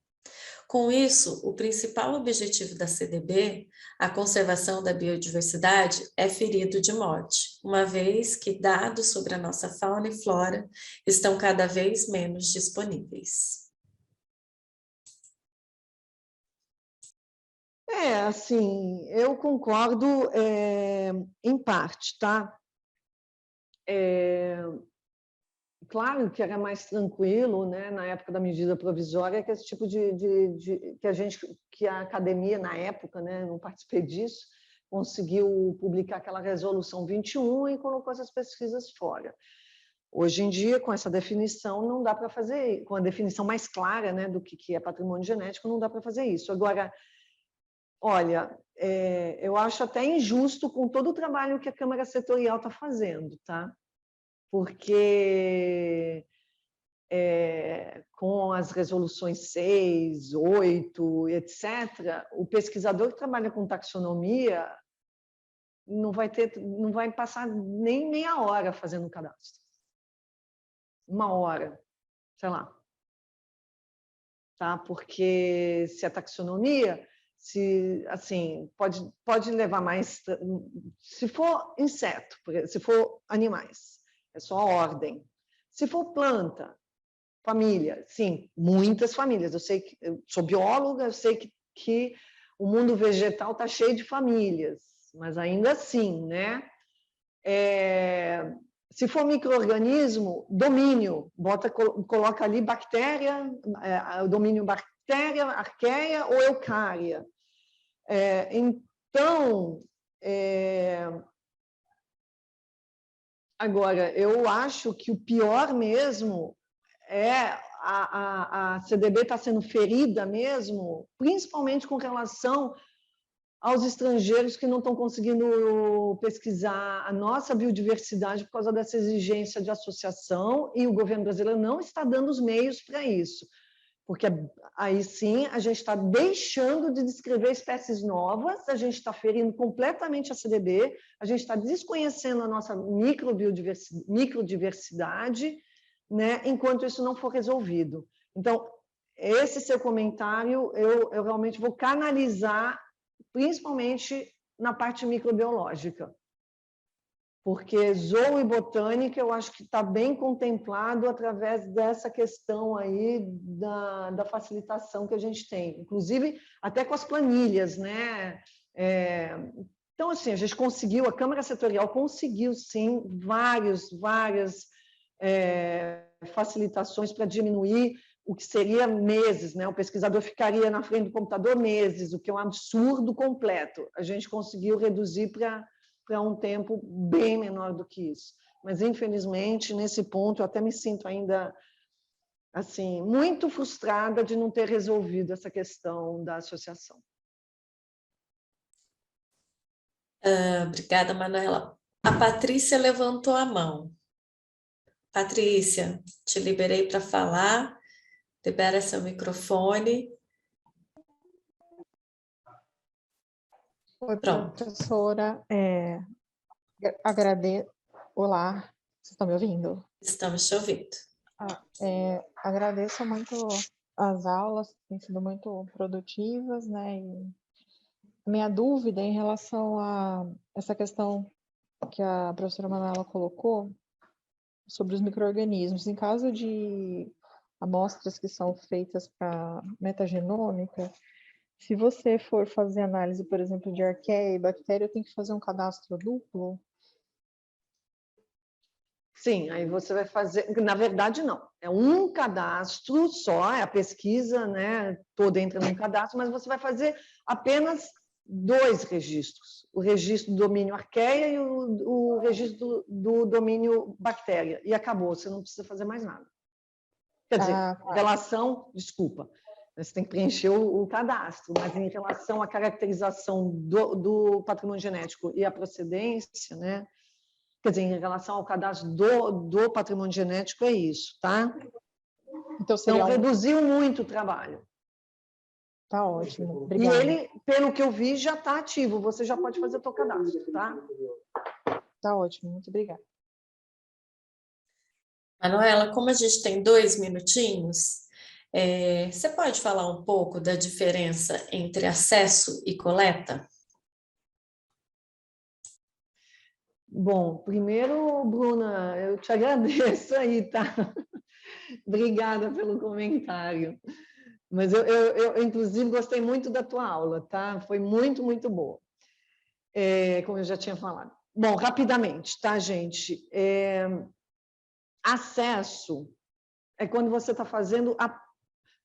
Com isso, o principal objetivo da CDB, a conservação da biodiversidade, é ferido de morte, uma vez que dados sobre a nossa fauna e flora estão cada vez menos disponíveis. Assim, eu concordo em parte, tá? Claro que era mais tranquilo, né, na época da medida provisória, que esse tipo que a academia, na época, né, não participei disso, conseguiu publicar aquela resolução 21 e colocou essas pesquisas fora. Hoje em dia, com essa definição, não dá para fazer, com a definição mais clara, né, do que é patrimônio genético, não dá para fazer isso. Agora, olha, eu acho até injusto com todo o trabalho que a Câmara Setorial está fazendo, tá? Porque com as resoluções 6, 8, etc., o pesquisador que trabalha com taxonomia não vai passar nem meia hora fazendo o cadastro. 1 hora, sei lá. Tá? Porque se a taxonomia, assim, pode levar mais... Se for inseto, se for animais, é só a ordem. Se for planta, família, sim, muitas famílias. Eu sou bióloga, eu sei que o mundo vegetal está cheio de famílias, mas ainda assim, né? Se for micro-organismo, domínio, coloca ali bactéria, o domínio bactéria, arqueia ou eucária. Então, agora, eu acho que o pior mesmo a CDB está sendo ferida mesmo, principalmente com relação aos estrangeiros que não estão conseguindo pesquisar a nossa biodiversidade por causa dessa exigência de associação, e o governo brasileiro não está dando os meios para isso, porque aí sim a gente está deixando de descrever espécies novas, a gente está ferindo completamente a CDB, a gente está desconhecendo a nossa microdiversidade, né, enquanto isso não for resolvido. Então, esse seu comentário, eu realmente vou canalizar, principalmente na parte microbiológica, porque zoo e botânica eu acho que está bem contemplado através dessa questão aí da facilitação que a gente tem, inclusive até com as planilhas, né? Então, assim, a gente conseguiu, a Câmara Setorial conseguiu, sim, várias facilitações para diminuir o que seria meses, né? O pesquisador ficaria na frente do computador meses, o que é um absurdo completo. A gente conseguiu reduzir para um tempo bem menor do que isso. Mas, infelizmente, nesse ponto, eu até me sinto ainda assim, muito frustrada de não ter resolvido essa questão da associação. Obrigada, Manuela. A Patrícia levantou a mão. Patrícia, te liberei para falar. Libera seu microfone. Oi, Pronto. professora. Agradeço. Olá, vocês estão me ouvindo? Estamos te ouvindo. Agradeço muito as aulas, têm sido muito produtivas, né? E minha dúvida em relação a essa questão que a professora Manuela colocou sobre os micro-organismos. Em caso de amostras que são feitas para metagenômica, se você for fazer análise, por exemplo, de arqueia e bactéria, tem que fazer um cadastro duplo? Sim, aí você vai fazer... Na verdade, não. É um cadastro só, é a pesquisa, né, toda entra num cadastro, mas você vai fazer apenas 2 registros. O registro do domínio arqueia e o registro do domínio bactéria. E acabou, você não precisa fazer mais nada. Quer dizer, em relação... Desculpa, você tem que preencher o cadastro, mas em relação à caracterização do patrimônio genético e a procedência, né? Quer dizer, em relação ao cadastro do patrimônio genético, é isso, tá? Então reduziu muito o trabalho. Tá ótimo, obrigada. E ele, pelo que eu vi, já está ativo, você já pode fazer o seu cadastro, tá? Tá ótimo, muito obrigada. Manuela, como a gente tem 2 minutinhos, você pode falar um pouco da diferença entre acesso e coleta? Bom, primeiro, Bruna, eu te agradeço aí, tá? Obrigada pelo comentário. Mas eu, inclusive, gostei muito da tua aula, tá? Foi muito, muito boa, como eu já tinha falado. Bom, rapidamente, tá, gente? Acesso é quando você está fazendo a...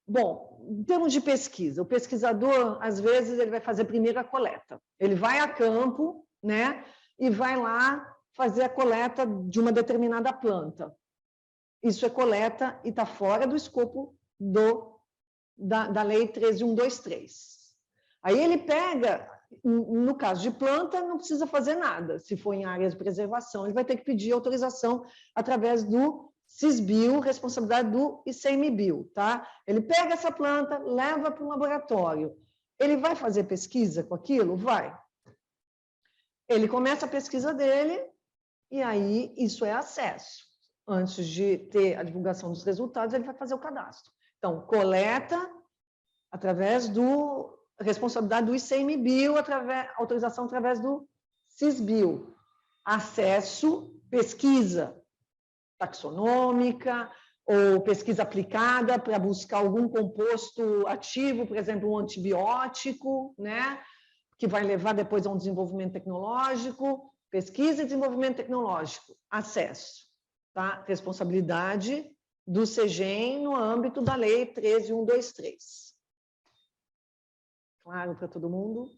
Bom, em termos de pesquisa, o pesquisador, às vezes, ele vai fazer primeiro a coleta. Ele vai a campo, né? E vai lá fazer a coleta de uma determinada planta. Isso é coleta e está fora do escopo da Lei 13.123. Aí ele pega, no caso de planta, não precisa fazer nada. Se for em áreas de preservação, ele vai ter que pedir autorização através do CISBio, responsabilidade do ICMBio, tá? Ele pega essa planta, leva para um laboratório. Ele vai fazer pesquisa com aquilo? Vai. Ele começa a pesquisa dele e aí isso é acesso. Antes de ter a divulgação dos resultados, ele vai fazer o cadastro. Então, coleta através do responsabilidade do ICMBio, autorização através do CISBio. Acesso, pesquisa taxonômica ou pesquisa aplicada para buscar algum composto ativo, por exemplo, um antibiótico, né? Que vai levar depois a um desenvolvimento tecnológico, pesquisa e desenvolvimento tecnológico, acesso, tá? Responsabilidade do CEGEM no âmbito da Lei 13.123. Claro para todo mundo?